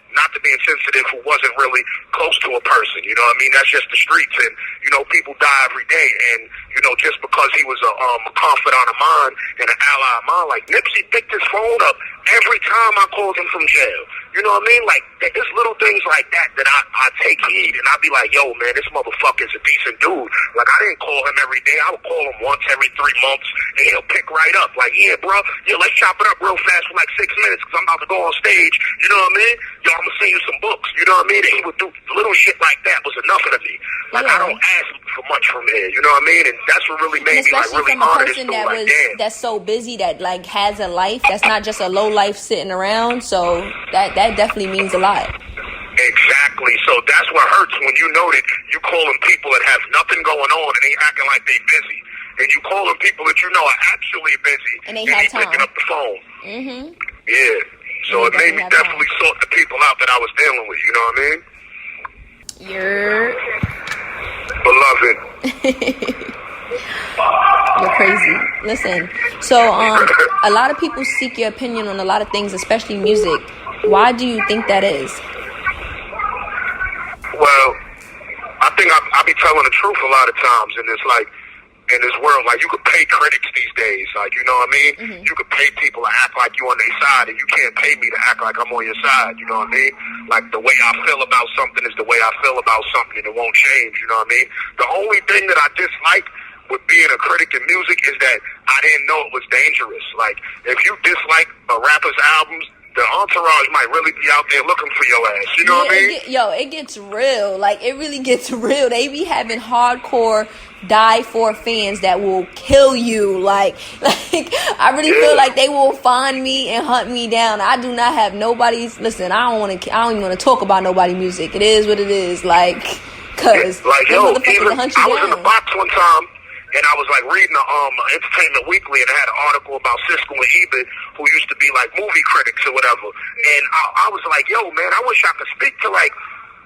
who wasn't really close to a person. You know what I mean? That's just the streets, and you know, people die every day. And you know, just because he was a confidant of mine and an ally of mine, like Nipsey picked his phone up every time I called him from jail. You know what I mean? Like, there's little things like that I take heed, and I'd be like, yo, man, this motherfucker's a decent dude. Like, I didn't call him every day. I would call him once every 3 months, and he'll pick right up. Like, yeah, bro, let's chop it up real fast for like 6 minutes, because I'm about to go on stage. You know what I mean? Yo, I'm gonna send you some books. You know what I mean? And he would do little shit like that was enough of me. Like, I don't ask for much from him. You know what I mean? And that's what really made me like really honor this dude. Like, damn. That's so busy, that like has a life. That's not just a low life sitting around. So that definitely means a lot. Exactly. So that's what hurts, when you know that you calling people that have nothing going on and they acting like they busy, and you calling people that you know are actually busy and they have time picking up the phone. Yeah. So and it made me definitely sort the people out that I was dealing with. You know what I mean? Beloved. You're crazy. Listen, so a lot of people seek your opinion on a lot of things, especially music. Why do you think that is? Well, I think I be telling the truth a lot of times, and it's like, in this world, like, you could pay critics these days, like, you know what I mean? You could pay people to act like you on their side, and you can't pay me to act like I'm on your side, you know what I mean? Like, the way I feel about something is the way I feel about something, and it won't change, you know what I mean? The only thing that I dislike with being a critic in music is that I didn't know it was dangerous. Like, if you dislike a rapper's albums, the entourage might really be out there looking for your ass. You know what I mean? It gets real. Like, it really gets real. They be having hardcore die for fans that will kill you. Like I really feel like they will find me and hunt me down. I do not have nobody's. Listen, I don't even want to talk about nobody's music. It is what it is. Like, cause like, yo, even hunt you I was down. in the box one time, and I was like reading Entertainment Weekly, and it had an article about Siskel and Ebert, who used to be like movie critics or whatever. And I was like, yo, man, I wish I could speak to like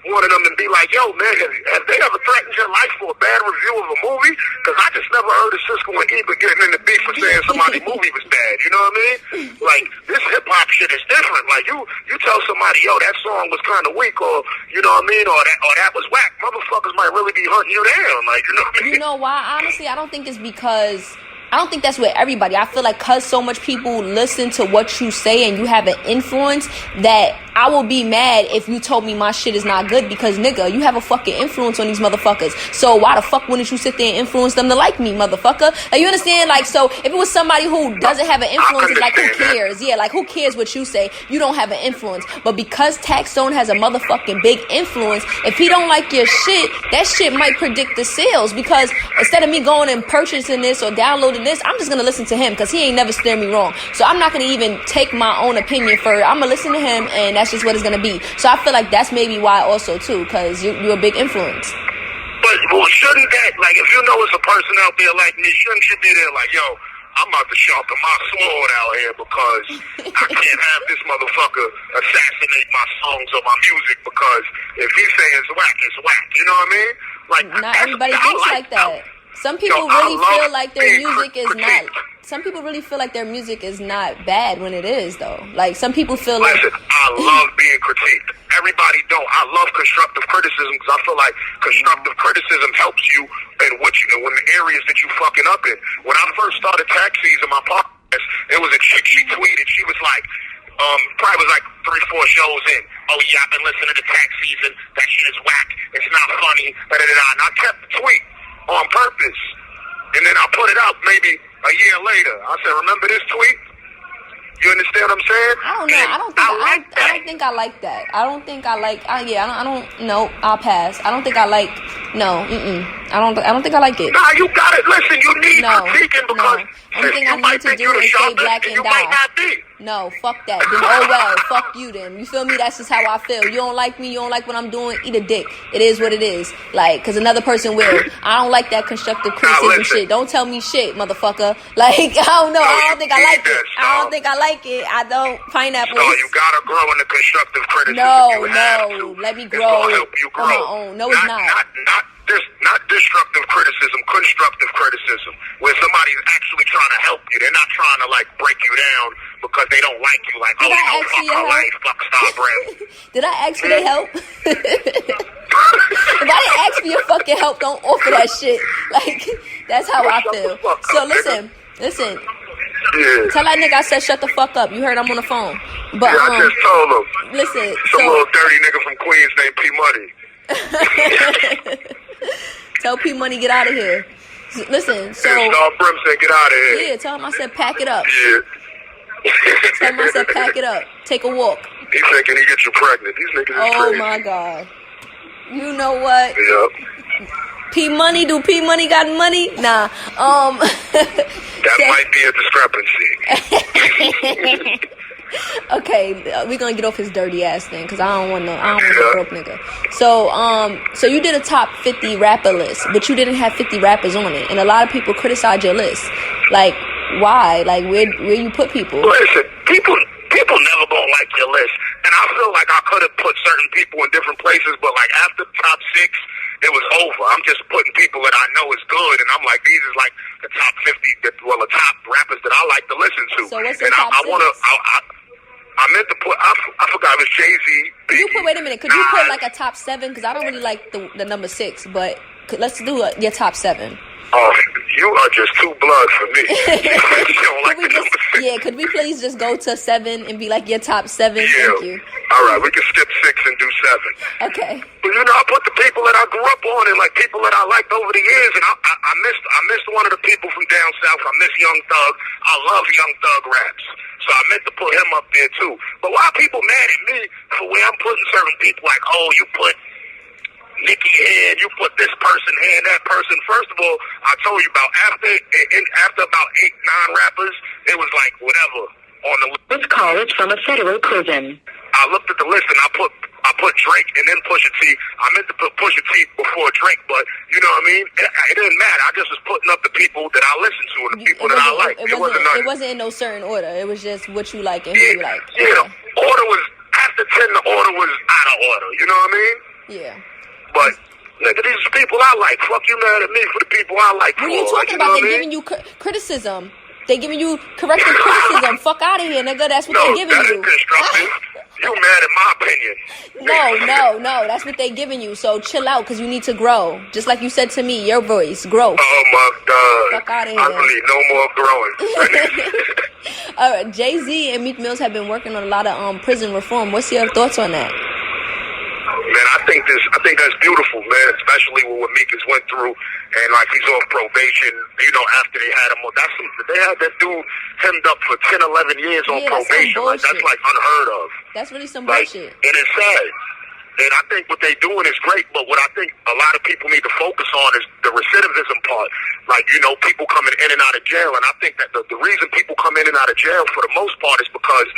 one of them and be like, yo, man, have they ever threatened your life for a bad review of a movie? Because I just never heard of Cisco and Ebert getting in the beef for saying somebody's movie was bad. You know what I mean? Like, this hip-hop shit is different. Like, you tell somebody, yo, that song was kind of weak, or, you know what I mean, or that was whack. Motherfuckers might really be hunting you down. Like, you know what I mean? You know why? Honestly, I don't think it's because... I don't think that's with everybody. I feel like because so much people listen to what you say and you have an influence, that I will be mad if you told me my shit is not good, because, nigga, you have a fucking influence on these motherfuckers. So why the fuck wouldn't you sit there and influence them to like me, motherfucker? Like, you understand? Like, so if it was somebody who doesn't have an influence, it's like, who cares? Yeah, like, who cares what you say? You don't have an influence. But because Taxstone has a motherfucking big influence, if he don't like your shit, that shit might predict the sales, because instead of me going and purchasing this or downloading this, I'm just gonna listen to him, because he ain't never steered me wrong. So I'm not gonna even take my own opinion for it. I'm gonna listen to him, and that's just what it's gonna be. So I feel like that's maybe why also too, because you're a big influence. But well, shouldn't that, like, if you know it's a person out there like me, shouldn't you be there like, yo, I'm about to sharpen my sword out here, because I can't have this motherfucker assassinate my songs or my music, because if he say it's whack, it's whack. You know what I mean? Like, not everybody thinks like that. Some people really feel like their music is not. Some people really feel like their music is not bad when it is, though. Like, some people feel like... Listen, I love being critiqued. Everybody don't. I love constructive criticism, because I feel like constructive criticism helps you in when the areas that you fucking up in. When I first started Tax Season, my podcast, it was a chick, she tweeted, she was like, probably was like 3-4 shows in. Oh yeah, I've been listening to Tax Season. That shit is whack. It's not funny. Da-da-da-da. And I kept the tweet on purpose. And then I put it out maybe a year later. I said, remember this tweet? You understand what I'm saying? I don't know. I don't think I like that. I don't think I like. I don't. No, I'll pass. I don't think I like. No. I don't think I like it. Nah, you got it. Listen, you need critiquing, because only thing I need to do is stay black and die. No, fuck that. Then oh well, fuck you then. You feel me? That's just how I feel. You don't like me, you don't like what I'm doing, eat a dick. It is what it is. Like, cause another person will. I don't like that constructive criticism shit. Don't tell me shit, motherfucker. Like, I don't know. I don't think I like it. I don't think I like it. I don't. Pineapple. No, you gotta grow in the constructive criticism. No. Let me grow. It's gonna help you grow. On my own. No, it's not. Not destructive criticism, constructive criticism, where somebody's actually trying to help you. They're not trying to, like, break you down because they don't like you. Like, Did oh, fuck my life, fuck Star Brim. Did I ask for their help? If I didn't ask for your fucking help, don't offer that shit. Like, that's how I feel. So listen. Yeah. Tell that nigga I said shut the fuck up. You heard I'm on the phone. But I just told him. Listen, some little dirty nigga from Queens named P Money. Tell P Money get out of here. Listen, so Star Brim said get out of here. Yeah, tell him I said pack it up. Yeah. Tell him I said pack it up. Take a walk. He's thinking he get you pregnant. These niggas is crazy. Oh my god. You know what? Yep. P Money, do P Money got money? Nah. That might be a discrepancy. Okay, we're gonna get off his dirty ass thing, because I don't want a broke nigga. So you did a top 50 rapper list, but you didn't have 50 rappers on it, and a lot of people criticized your list. Like, why? Like, where you put people? Listen, people never gonna like your list, and I feel like I could have put certain people in different places, but like after the top 6, it was over. I'm just putting people that I know is good, and I'm like, these is like the top 50, the top rappers that I like to listen to. So what's your top 6? I meant to put, I forgot, it was Jay-Z. Wait a minute, could you put like a top 7? Because I don't really like the number 6, but let's do your top 7. Oh, you are just too blood for me. You don't like the number 6. Yeah, could we please just go to 7 and be like your top 7? Yeah. Thank you. All right, we can skip 6 and do 7. Okay. But I put the people that I grew up on and like people that I liked over the years, and I missed one of the people from down south. I miss Young Thug. I love Young Thug raps. So I meant to put him up there too. But why are people mad at me for where I'm putting certain people? Like, oh, you put Nicki here, you put this person here, and that person. First of all, I told you about after about 8-9 rappers, it was like whatever on the list. This call is from a federal prison. I looked at the list and I put I put Drake and then Pusha T. I meant to put Pusha T before Drake, but you know what I mean? It didn't matter. I just was putting up the people that I listen to and the people that I like. It wasn't in no certain order. It was just what you like and who you like. Yeah, the order was, after 10, the order was out of order. You know what I mean? Yeah. But, nigga, these are people I like. Fuck you mad at me for the people I like. What are you talking about? They giving you criticism. They giving you corrective criticism. Fuck out of here, nigga. That's what they giving you. No, that is constructive. You mad at my opinion. No. That's what they giving you. So chill out, because you need to grow. Just like you said to me, your voice, grow. Oh, my God. Fuck out of here. I don't need no more growing. All right, Jay-Z and Meek Mills have been working on a lot of prison reform. What's your thoughts on that? Man, I think that's beautiful, man, especially with what Meek has went through, and like he's off probation, you know, after they had him, they had that dude hemmed up for 10, 11 years on probation. That's like unheard of. That's really some bullshit. And it's sad. And I think what they're doing is great, but what I think a lot of people need to focus on is the recidivism part. Like, you know, people coming in and out of jail, and I think that the reason people come in and out of jail for the most part is because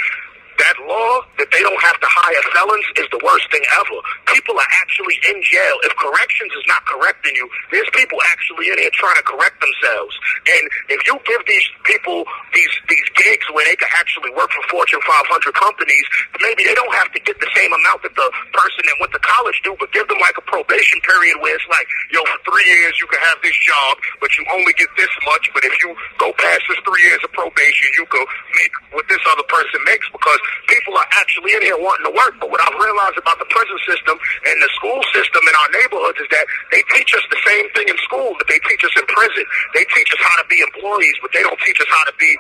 that law that they don't have to hire felons is the worst thing ever. People are actually in jail. If corrections is not correcting you, there's people actually in here trying to correct themselves. And if you give these people these gigs where they can actually work for Fortune 500 companies, maybe they don't have to get the same amount that the person that went to college do, but give them like a probation period where it's like, yo, for 3 years you can have this job, but you only get this much. But if you go past this 3 years of probation, you can make what this other person makes, because people are actually in here wanting to work. But what I've realized about the prison system and the school system in our neighborhoods is that they teach us the same thing in school that they teach us in prison. They teach us how to be employees, but they don't teach us how to be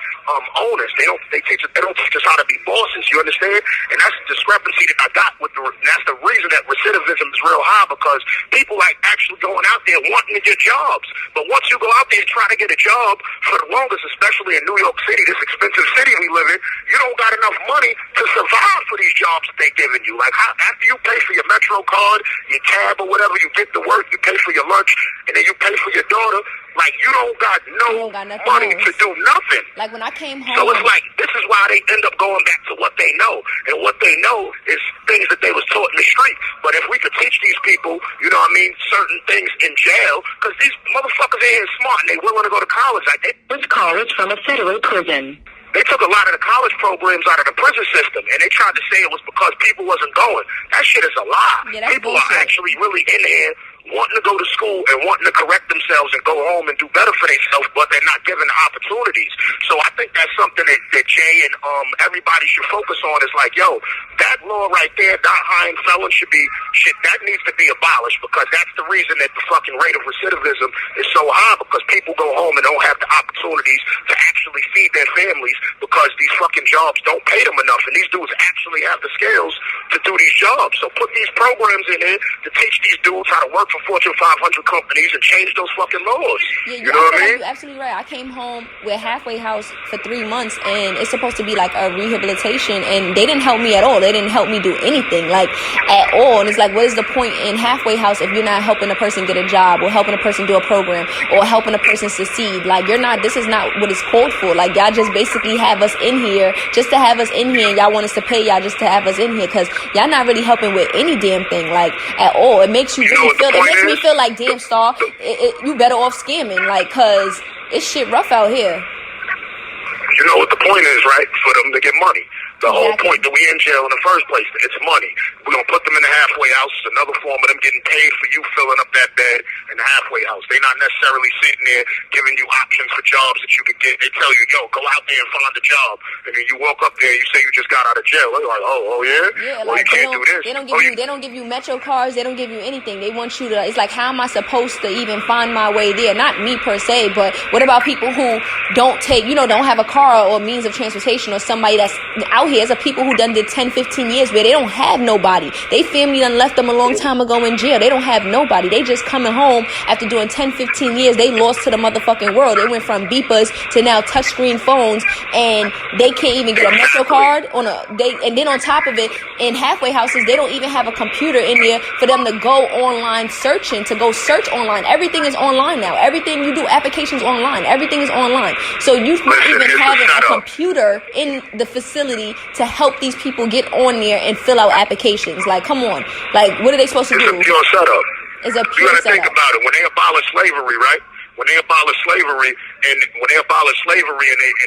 owners. They don't teach us how to be bosses. You understand? And that's the discrepancy that I got with and that's the reason that recidivism is real high, because people like actually going out there wanting to get jobs. But once you go out there and try to get a job, for the longest, especially in New York City, this expensive city we live in, you don't got enough money to survive for these jobs that they're giving you. Like, after you pay for your Metro card, your cab or whatever, you get to work, you pay for your lunch, and then you pay for your daughter, like, you don't got money to do nothing. Like, when I came home. So it's like, this is why they end up going back to what they know. And what they know is things that they was taught in the street. But if we could teach these people, you know what I mean, certain things in jail, because these motherfuckers ain't smart and they willing to go to college. Like, This call is from a federal prison. they took a lot of the college programs out of the prison system, and they tried to say it was because people wasn't going. That shit is a lie. Yeah, people bullshit. are actually really in here wanting to go to school and wanting to correct themselves and go home and do better for themselves, but they're not given the opportunities. So I think that's something that Jay and everybody should focus on. Is like, yo, that law right there, not hiring felons that needs to be abolished, because that's the reason that the fucking rate of recidivism is so high, because people go home and don't have the opportunities to actually feed their families because these fucking jobs don't pay them enough, and these dudes actually have the skills to do these jobs. So put these programs in there to teach these dudes how to work for Fortune 500 companies and change those fucking laws. Yeah, you know what I mean? You're absolutely right. I came home with Halfway House for 3 months, and it's supposed to be like a rehabilitation, and they didn't help me at all. They didn't help me do anything, like, at all. And it's like, what is the point in Halfway House if you're not helping a person get a job, or helping a person do a program, or helping a person succeed? Like, this is not what it's called for. Like, y'all just basically have us in here just to have us in here, and y'all want us to pay y'all just to have us in here, because y'all not really helping with any damn thing, like, at all. It makes you really feel, it makes me feel like, damn, Star, you better off scamming, like, cause it's shit rough out here. You know what the point is, right? For them to get money. The whole point that we in jail in the first place, it's money. We're going to put them in the halfway house. It's another form of them getting paid for you filling up that bed in the halfway house. They're not necessarily sitting there giving you options for jobs that you can get. They tell you, yo, go out there and find a job. And then you walk up there, you say you just got out of jail. They're like, oh yeah? Yeah, well, like, you can't do this. They don't give you Metro cards. They don't give you anything. They want you to, it's like, how am I supposed to even find my way there? Not me per se, but what about people who don't have a car or means of transportation, or somebody that's out here? There's a people who done did 10, 15 years where they don't have nobody. They family done left them a long time ago in jail. They don't have nobody. They just coming home after doing 10, 15 years. They lost to the motherfucking world. They went from beepers to now touchscreen phones, and they can't even get a Metro card and then on top of it, in halfway houses, they don't even have a computer in there for them to go online searching, to go search online. Everything is online now. Everything you do, applications online. Everything is online. So you not even having a computer in the facility to help these people get on there and fill out applications. Like, come on. Like, what are they supposed to do? It's a pure setup. It's a You pure gotta think setup. about it. When they abolished slavery, right? When they abolished slavery and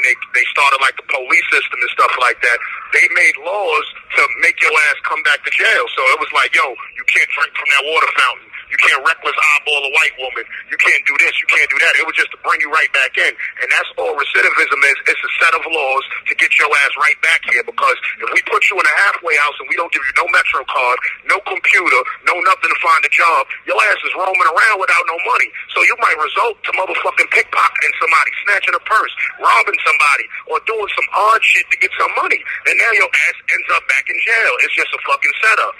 they started like the police system and stuff like that, they made laws to make your ass come back to jail. So it was like, yo, you can't drink from that water fountain. You can't reckless eyeball a white woman. You can't do this. You can't do that. It was just to bring you right back in. And that's all recidivism is. It's a set of laws to get your ass right back here. Because if we put you in a halfway house and we don't give you no Metro card, no computer, no nothing to find a job, your ass is roaming around without no money. So you might result to motherfucking pickpocketing somebody, snatching a purse, robbing somebody, or doing some odd shit to get some money. And now your ass ends up back in jail. It's just a fucking setup.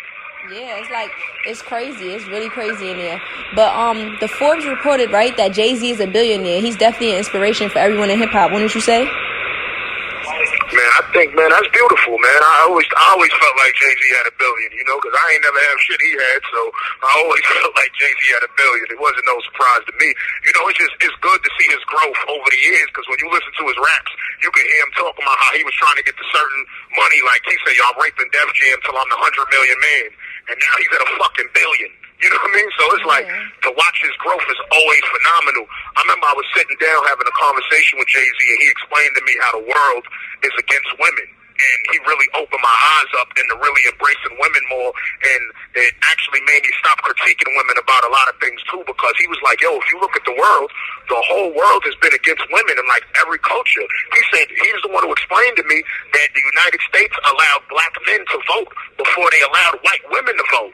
Yeah, it's like, it's crazy. It's really crazy in there. But the Forbes reported, right, that Jay-Z is a billionaire. He's definitely an inspiration for everyone in hip-hop. Wouldn't you say? Man, I think, man, that's beautiful, man. I always felt like Jay-Z had $1 billion, you know, because I ain't never had shit he had, so I always felt like Jay-Z had $1 billion. It wasn't no surprise to me. You know, it's good to see his growth over the years, because when you listen to his raps, you can hear him talking about how he was trying to get to certain money, like he said, y'all raping Def Jam till I'm the 100 million man, and now he's at a fucking billion. You know what I mean? So it's like, to watch his growth is always phenomenal. I remember I was sitting down having a conversation with Jay-Z, and he explained to me how the world is against women. And he really opened my eyes up into really embracing women more. And it actually made me stop critiquing women about a lot of things, too, because he was like, yo, if you look at the world, the whole world has been against women in, like, every culture. He said he's the one who explained to me that the United States allowed black men to vote before they allowed white women to vote.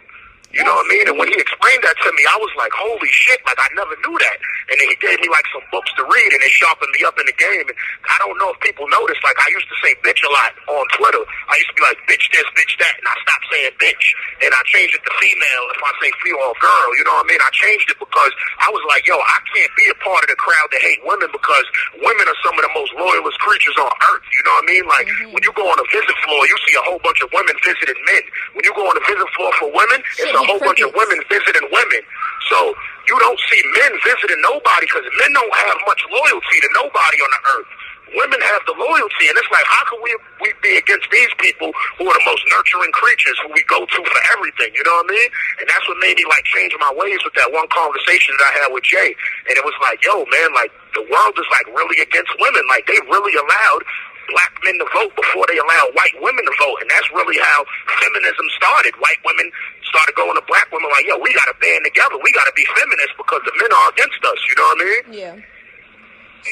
You know what I mean? And when he explained that to me, I was like, holy shit, like, I never knew that. And then he gave me, like, some books to read, and it sharpened me up in the game. And I don't know if people noticed, like, I used to say bitch a lot on Twitter. I used to be like, bitch this, bitch that, and I stopped saying bitch. And I changed it to female if I say female or girl, you know what I mean? I changed it because I was like, yo, I can't be a part of the crowd that hate women, because women are some of the most loyalist creatures on earth, you know what I mean? Like, when you go on a visit floor, you see a whole bunch of women visiting men. When you go on a visit floor for women, it's a whole bunch of women visiting women. So you don't see men visiting nobody, because men don't have much loyalty to nobody on the earth. Women have the loyalty, and it's like, how can we be against these people who are the most nurturing creatures, who we go to for everything, you know what I mean? And that's what made me, like, change my ways with that one conversation that I had with Jay. And it was like, yo, man, like, the world is, like, really against women. Like, they really allowed black men to vote before they allowed white women to vote. And that's really how feminism started. White women started going to black women like, yo, we got to band together. We got to be feminists because the men are against us, you know what I mean? Yeah.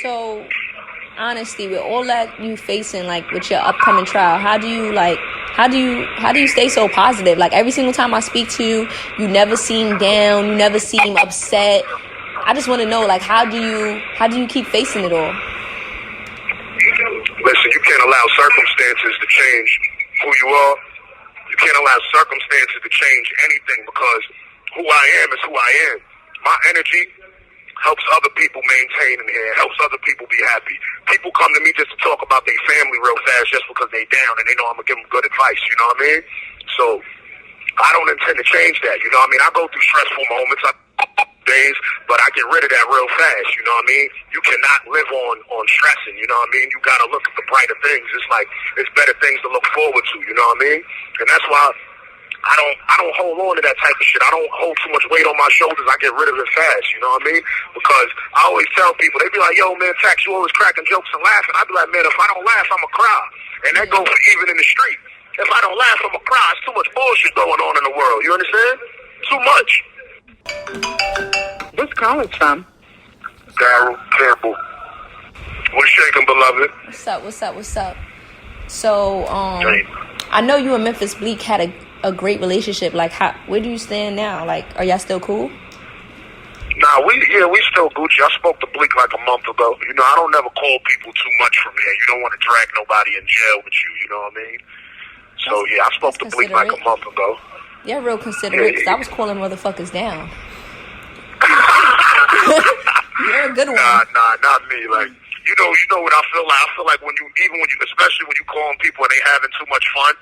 So, honestly, with all that you facing, like, with your upcoming trial, how do you stay so positive? Like, every single time I speak to you, you never seem down, you never seem upset. I just want to know, like, how do you keep facing it all? Listen, you can't allow circumstances to change who you are. You can't allow circumstances to change anything, because who I am is who I am. My energy helps other people maintain in here, helps other people be happy. People come to me just to talk about their family real fast just because they down and they know I'm going to give them good advice, you know what I mean? So I don't intend to change that, you know what I mean? I go through stressful moments, days, but I get rid of that real fast, you know what I mean? You cannot live on stressing, you know what I mean? You got to look at the brighter things. It's like, it's better things to look forward to, you know what I mean? And that's why I don't hold on to that type of shit. I don't hold too much weight on my shoulders. I get rid of it fast, you know what I mean? Because I always tell people, they be like, yo, man, Tax, you always cracking jokes and laughing. I be like, man, if I don't laugh, I'm going to cry. And that goes for even in the street. If I don't laugh, I'm going to cry. It's too much bullshit going on in the world. You understand? Too much. This call is from Daryl Campbell. What's shaking, beloved? What's up? So, I know you and Memphis Bleak had a great relationship. Like, where do you stand now? Like, are y'all still cool? Nah, we still Gucci. I spoke to Bleak like a month ago. You know, I don't never call people too much from here. You don't want to drag nobody in jail with you. You know what I mean? So yeah, I spoke to Bleak like a month ago. You're real considerate, because I was calling motherfuckers down. You're a good one. Nah, not me. Like, you know what I feel like? I feel like when you, especially when you calling people and they having too much fun,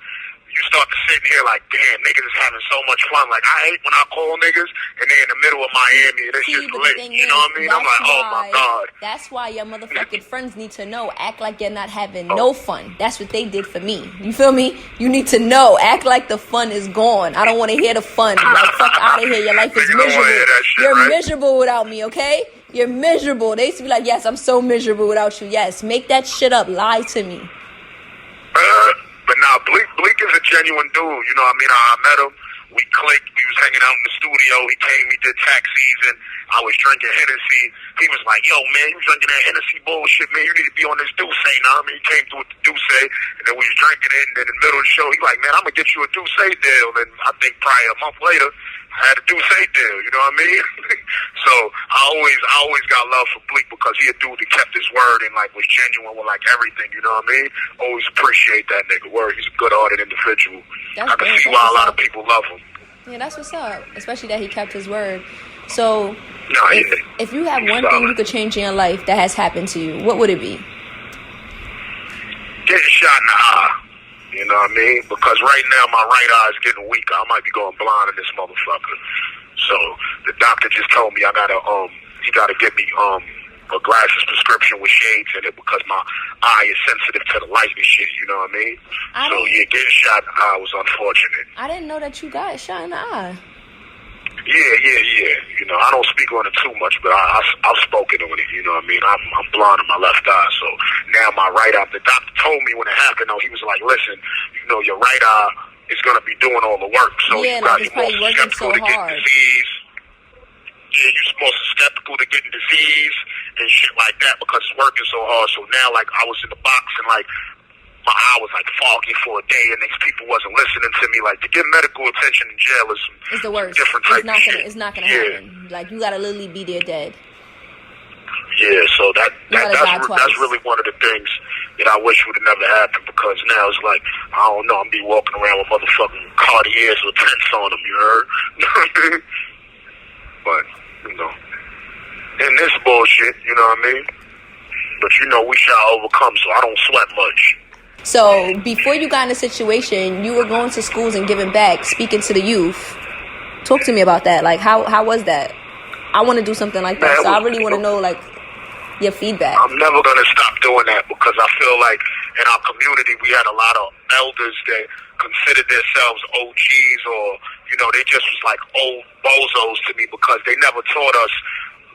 you start to sit in here like, damn, niggas is having so much fun. Like, I hate when I call niggas and they're in the middle of Miami and it's just lit. You know what I mean? I'm like, oh my God. That's why your motherfucking friends need to know. Act like you're not having no fun. That's what they did for me. You feel me? You need to know. Act like the fun is gone. I don't want to hear the fun. Like, fuck out of here. Your life is miserable. You're miserable without me, okay? You're miserable. They used to be like, yes, I'm so miserable without you. Yes, make that shit up. Lie to me. But nah, Bleak is a genuine dude. You know what I mean? I met him. We clicked. We was hanging out in the studio. He came. We did tax season. I was drinking Hennessy. He was like, yo, man, you drinking that Hennessy bullshit, man. You need to be on this Douce. Nah, I mean, he came through with the Douce. And then we was drinking it. And then in the middle of the show, he like, man, I'm going to get you a Douce deal. And I think probably a month later, I had a Douce deal. You know what I mean? So I always got love for Bleak because he a dude that kept his word and like was genuine with like everything. You know what I mean? Always appreciate that nigga word. He's a good-hearted individual. I can see why a lot of people love him. Yeah, that's what's up. Especially that he kept his word. So, if you have one thing you could change in your life that has happened to you, what would it be? Getting shot in the eye. You know what I mean? Because right now my right eye is getting weaker. I might be going blind in this motherfucker. So the doctor just told me I gotta he gotta get me a glasses prescription with shades in it because my eye is sensitive to the light and shit. You know what I mean? Getting shot in the eye was unfortunate. I didn't know that you got shot in the eye. Yeah. You know, I don't speak on it too much, but I've spoken on it. You know what I mean? I'm blind in my left eye, so now my right eye. The doctor told me when it happened, though, he was like, "Listen, you know, your right eye is gonna be doing all the work, so you got you more susceptible to getting disease. Yeah, you're more susceptible to getting disease and shit like that because it's working so hard. So now, like, I was in the box and like." My eye was like foggy for a day, and these people wasn't listening to me. Like to get medical attention in jail is the worst. Different type of shit. It's not gonna happen. Like you gotta literally be there dead. Yeah, so that's really one of the things that I wish would have never happened because now it's like I don't know. I'm be walking around with motherfucking Cartiers with tents on them. You heard? But you know, in this bullshit, you know what I mean. But you know, we shall overcome. So I don't sweat much. So, before you got in a situation, you were going to schools and giving back, speaking to the youth. Talk to me about that. Like, how was that? I want to do something like that, so I really want to know, like, your feedback. I'm never going to stop doing that because I feel like in our community, we had a lot of elders that considered themselves OGs or, you know, they just was like old bozos to me because they never taught us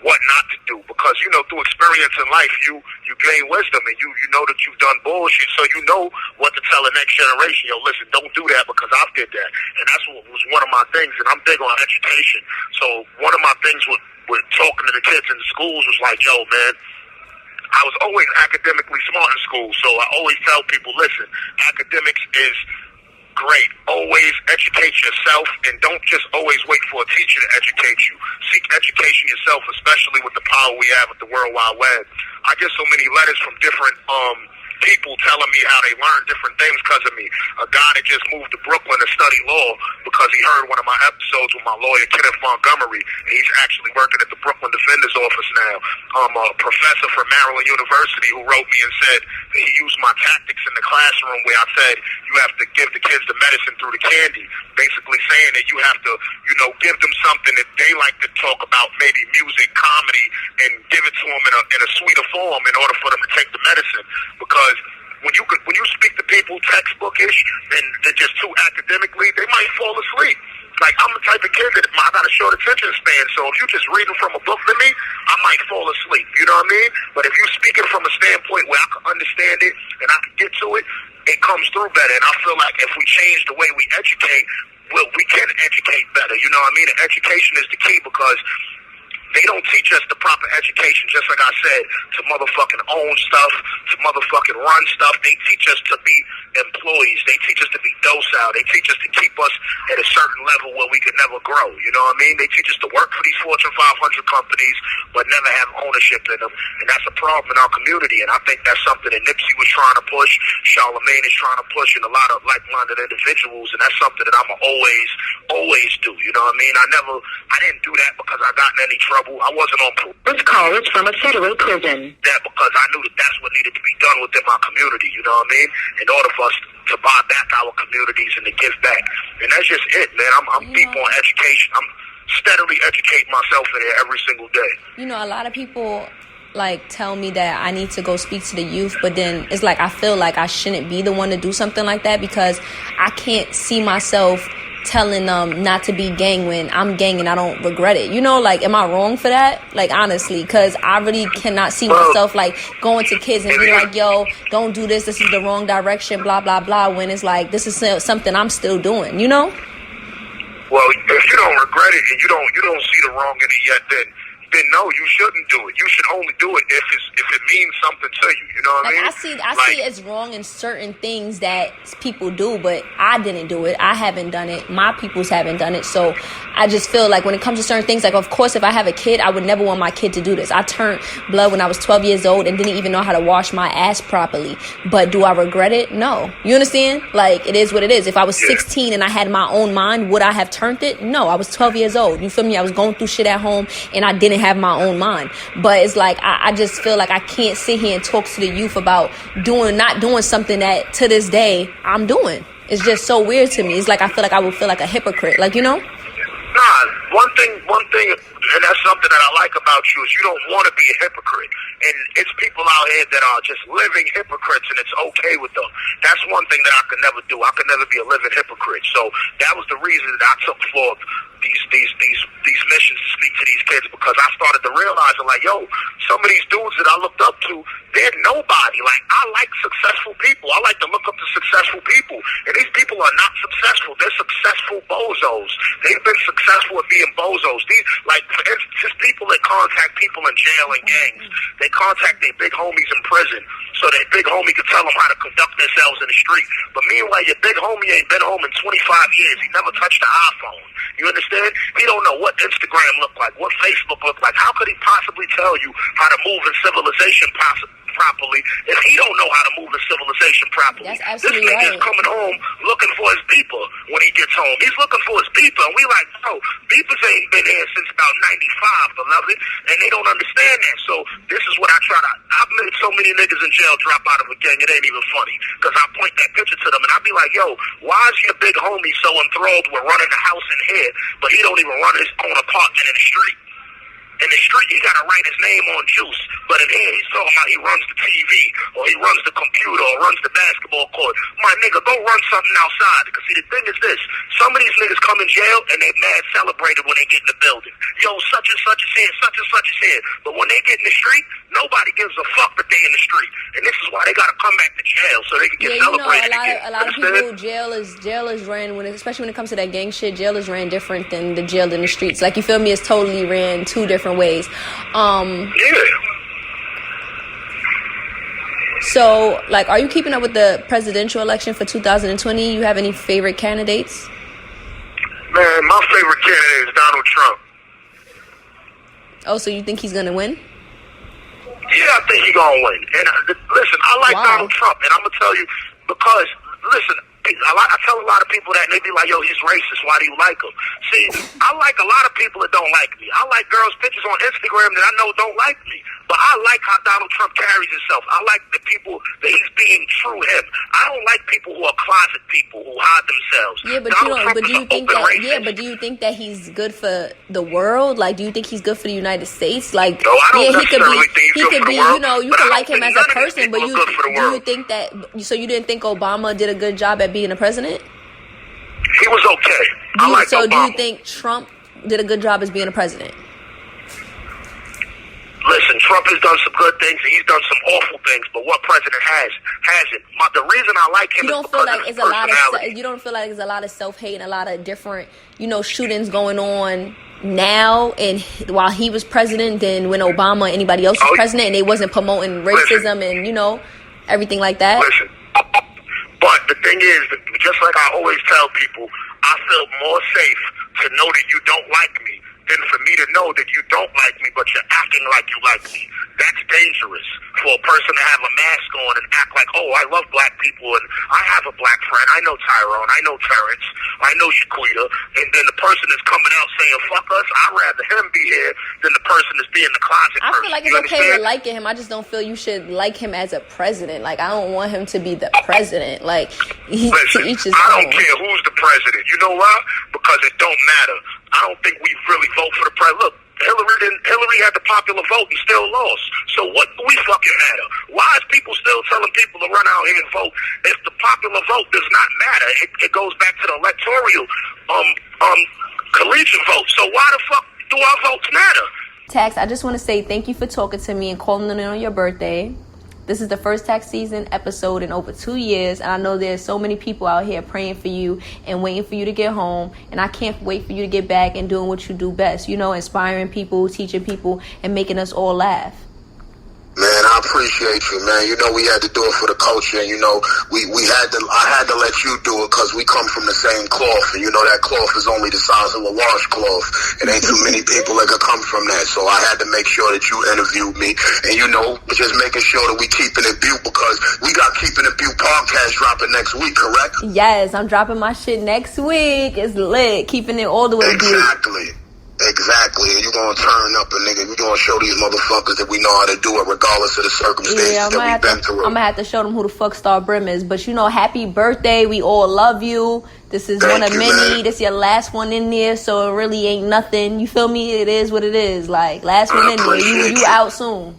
what not to do because, you know, through experience in life, you gain wisdom and you know that you've done bullshit, so you know what to tell the next generation. Yo, listen, don't do that because I've did that. And that's what was one of my things, and I'm big on education. So one of my things with talking to the kids in the schools was like, yo, man, I was always academically smart in school, so I always tell people, listen, academics is great. Always educate yourself and don't just always wait for a teacher to educate you. Seek education yourself, especially with the power we have with the World Wide Web. I get so many letters from different people telling me how they learn different things because of me. A guy that just moved to Brooklyn to study law because he heard one of my episodes with my lawyer, Kenneth Montgomery, and he's actually working at the Brooklyn Defender's Office now. A professor from Maryland University who wrote me and said that he used my tactics in the classroom where I said you have to give the kids the medicine through the candy, basically saying that you have to, you know, give them something that they like to talk about, maybe music, comedy, and give it to them in a sweeter form in order for them to take the medicine. Because when you speak to people textbookish and they're just too academically, they might fall asleep. Like, I'm the type of kid that I got a short attention span, so if you just reading from a book to me, I might fall asleep, you know what I mean? But if you speaking from a standpoint where I can understand it and I can get to it, it comes through better. And I feel like if we change the way we educate, well, we can educate better, you know what I mean? And education is the key because they don't teach us the proper education, just like I said, to motherfucking own stuff, to motherfucking run stuff. They teach us to be employees. They teach us to be docile. They teach us to keep us at a certain level where we could never grow. You know what I mean? They teach us to work for these Fortune 500 companies, but never have ownership in them. And that's a problem in our community. And I think that's something that Nipsey was trying to push, Charlamagne is trying to push, and a lot of like-minded individuals. And that's something that I'm always do. You know what I mean? I didn't do that because I got in any trouble. I wasn't on proof. This call is from a federal prison. That because I knew that that's what needed to be done within my community, you know what I mean? In order for us to to buy back our communities and to give back. And that's just it, man. I'm deep on education. I'm steadily educating myself in it every single day. You know, a lot of people like tell me that I need to go speak to the youth, but then it's like I feel like I shouldn't be the one to do something like that because I can't see myself telling them not to be gang when I'm gang and I don't regret it. You know, like, am I wrong for that? Like, honestly, because I really cannot see myself like going to kids and being like, yo, don't do this. This is the wrong direction, blah, blah, blah, when it's like, this is something I'm still doing, you know? Well, if you don't regret it and you don't see the wrong in it yet, then no, you shouldn't do it. You should only do it if it means something to you. You know what I mean? I see it's wrong in certain things that people do, but I didn't do it. I haven't done it. My peoples haven't done it. So I just feel like when it comes to certain things, like, of course, if I have a kid, I would never want my kid to do this. I turned blood when I was 12 years old and didn't even know how to wash my ass properly. But do I regret it? No. You understand? Like, it is what it is. If I was 16 and I had my own mind, would I have turned it? No. I was 12 years old. You feel me? I was going through shit at home and I didn't have my own mind. But it's like I just feel like I can't sit here and talk to the youth about not doing something that to this day I'm doing. It's just so weird to me. It's like I feel like I would feel like a hypocrite, like, you know? Nah, one thing, and that's something that I like about you is you don't want to be a hypocrite. And it's people out here that are just living hypocrites, and it's okay with them. That's one thing that I could never do. I could never be a living hypocrite. So that was the reason that I took forth these missions to speak to these kids, because I started to realize, like, yo, some of these dudes that I looked up to, they're nobody. Like, I like successful people. I like to look up to successful people. And these people are not successful. They're successful bozos. They've been successful at being bozos. These, like, for instance, people that contact people in jail and gangs, they contact their big homies in prison so their big homie can tell them how to conduct themselves in the street. But meanwhile, your big homie ain't been home in 25 years. He never touched an iPhone. You understand? He don't know what Instagram looked like, what Facebook looked like. How could he possibly tell you how to move in civilization properly if he don't know how to move in civilization properly? That's absolutely this nigga right. is coming home looking for his beeper when he gets home. He's looking for his beeper, and we like, bro, beepers ain't been here since about 95, beloved, and they don't understand that. So this is what I try to, I've made so many niggas in jail drop out of a gang, it ain't even funny, because I point that picture to them, and I be like, yo, why is your big homie so enthralled with running the house in here, but he don't even run his own apartment in the street? In the street, he got to write his name on juice. But in here, he's talking about he runs the TV, or he runs the computer, or runs the basketball court. My nigga, go run something outside. Because see, the thing is this. Some of these niggas come in jail, and they mad celebrated when they get in the building. Yo, such and such is here, such and such is here. But when they get in the street, nobody gives a fuck that they in the street. And this is why they got to come back to jail, so they can get celebrated again. A lot of people, jail is ran, especially when it comes to that gang shit, jail is ran different than the jail in the streets. Like, you feel me? It's totally ran two different ways. So, like, are you keeping up with the presidential election for 2020? You have any favorite candidates? Man, my favorite candidate is Donald Trump. Oh, so you think he's gonna win? Yeah, I think he's gonna win. And listen, I like Donald Trump, and I'm gonna tell you because listen. I tell a lot of people that, and they be like, yo, he's racist. Why do you like him? See, I like a lot of people that don't like me. I like girls' pictures on Instagram that I know don't like me. But I like how Donald Trump carries himself. I like the people that he's being true him. I don't like people who are closet people who hide themselves. Yeah, but do you think that he's good for the world? Like, do you think he's good for the United States? Like, no, I don't necessarily think he could be, you know, you can like him as a person, but do you think that? So you didn't think Obama did a good job at being a president? He was okay. I like Obama. Do you think Trump did a good job as being a president? Listen, Trump has done some good things, and he's done some awful things. But what president hasn't? The reason I like him is because of his personality. You don't feel like there's a lot of self-hate and a lot of different, you know, shootings going on now and while he was president than when Obama or anybody else was president, and they wasn't promoting racism and, you know, everything like that? Listen, but the thing is, just like I always tell people, I feel more safe to know that you don't like me than for me to know that you don't like me, but you're acting like you like me. That's dangerous for a person to have a mask on and act like, oh, I love black people, and I have a black friend. I know Tyrone. I know Terrence. I know Shaquita. And then the person is coming out saying, fuck us. I'd rather him be here than the person that's being the closet person. I feel like it's okay with liking him. I just don't feel you should like him as a president. Like, I don't want him to be the president. Like, listen, to each his I own. don't care who's the president. You know why? Because it don't matter. I don't think we really vote for the president. Look, Hillary had the popular vote and still lost. So what do we fucking matter? Why is people still telling people to run out here and vote if the popular vote does not matter? It goes back to the electoral collegiate vote. So why the fuck do our votes matter? Tax, I just want to say thank you for talking to me and calling in on your birthday. This is the first tax season episode in over 2 years, and I know there's so many people out here praying for you and waiting for you to get home, and I can't wait for you to get back and doing what you do best, you know, inspiring people, teaching people, and making us all laugh. Man, I appreciate you, man. You know, we had to do it for the culture, and you know, I had to let you do it because we come from the same cloth, and you know that cloth is only the size of a washcloth. It ain't too many people that could come from that, so I had to make sure that you interviewed me, and you know, just making sure that we keeping it Butte because we got Keeping It Butte podcast dropping next week, correct? Yes, I'm dropping my shit next week. It's lit. Keeping it all the way Butte. Exactly, and you're gonna turn up, and nigga, we're gonna show these motherfuckers that we know how to do it regardless of the circumstances that we've been through. I'm gonna have to show them who the fuck Star Brim is. But you know, happy birthday. We all love you. This is one of many. Man. This is your last one in there, so it really ain't nothing. You feel me? It is what it is. Like, last one in there. You out soon.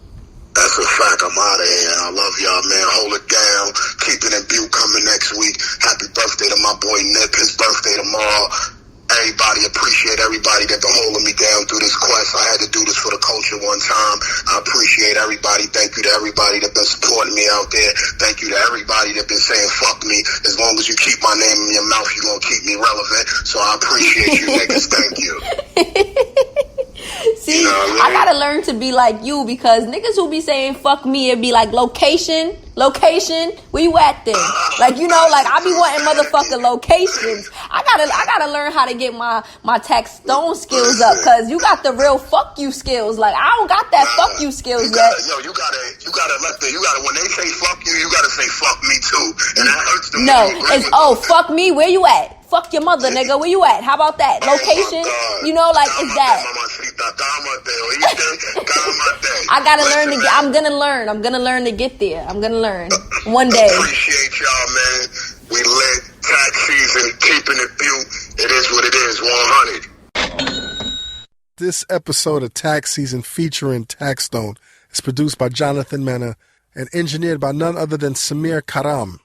That's a fact. I'm out of here. I love y'all, man. Hold it down. Keeping It Butte coming next week. Happy birthday to my boy Nip. His birthday tomorrow. Everybody, appreciate everybody that been holding me down through this quest. I had to do this for the culture one time. I appreciate everybody. Thank you to everybody that been supporting me out there. Thank you to everybody that been saying fuck me. As long as you keep my name in your mouth, you're gonna keep me relevant. So I appreciate you niggas. Thank you. See, you know, I gotta learn to be like you because niggas who be saying fuck me, it be like location, where you at then? Like, you know, like I be wanting motherfucking locations. I gotta learn how to get my tax stone skills up because you got the real fuck you skills. Like, I don't got that fuck you skills yet. You gotta when they say fuck you gotta say fuck me too. And that hurts them. No, it's fuck me, where you at? Fuck your mother, nigga. Where you at? How about that? Location? You know, like, it's that. I gotta learn to get. I'm gonna learn to get there. I'm gonna learn one day. Appreciate y'all, man. We lit. Tax season. Keeping It Butte. It is what it is. 100. This episode of Tax Season featuring Tax Stone is produced by Jonathan Mena and engineered by none other than Samir Karam.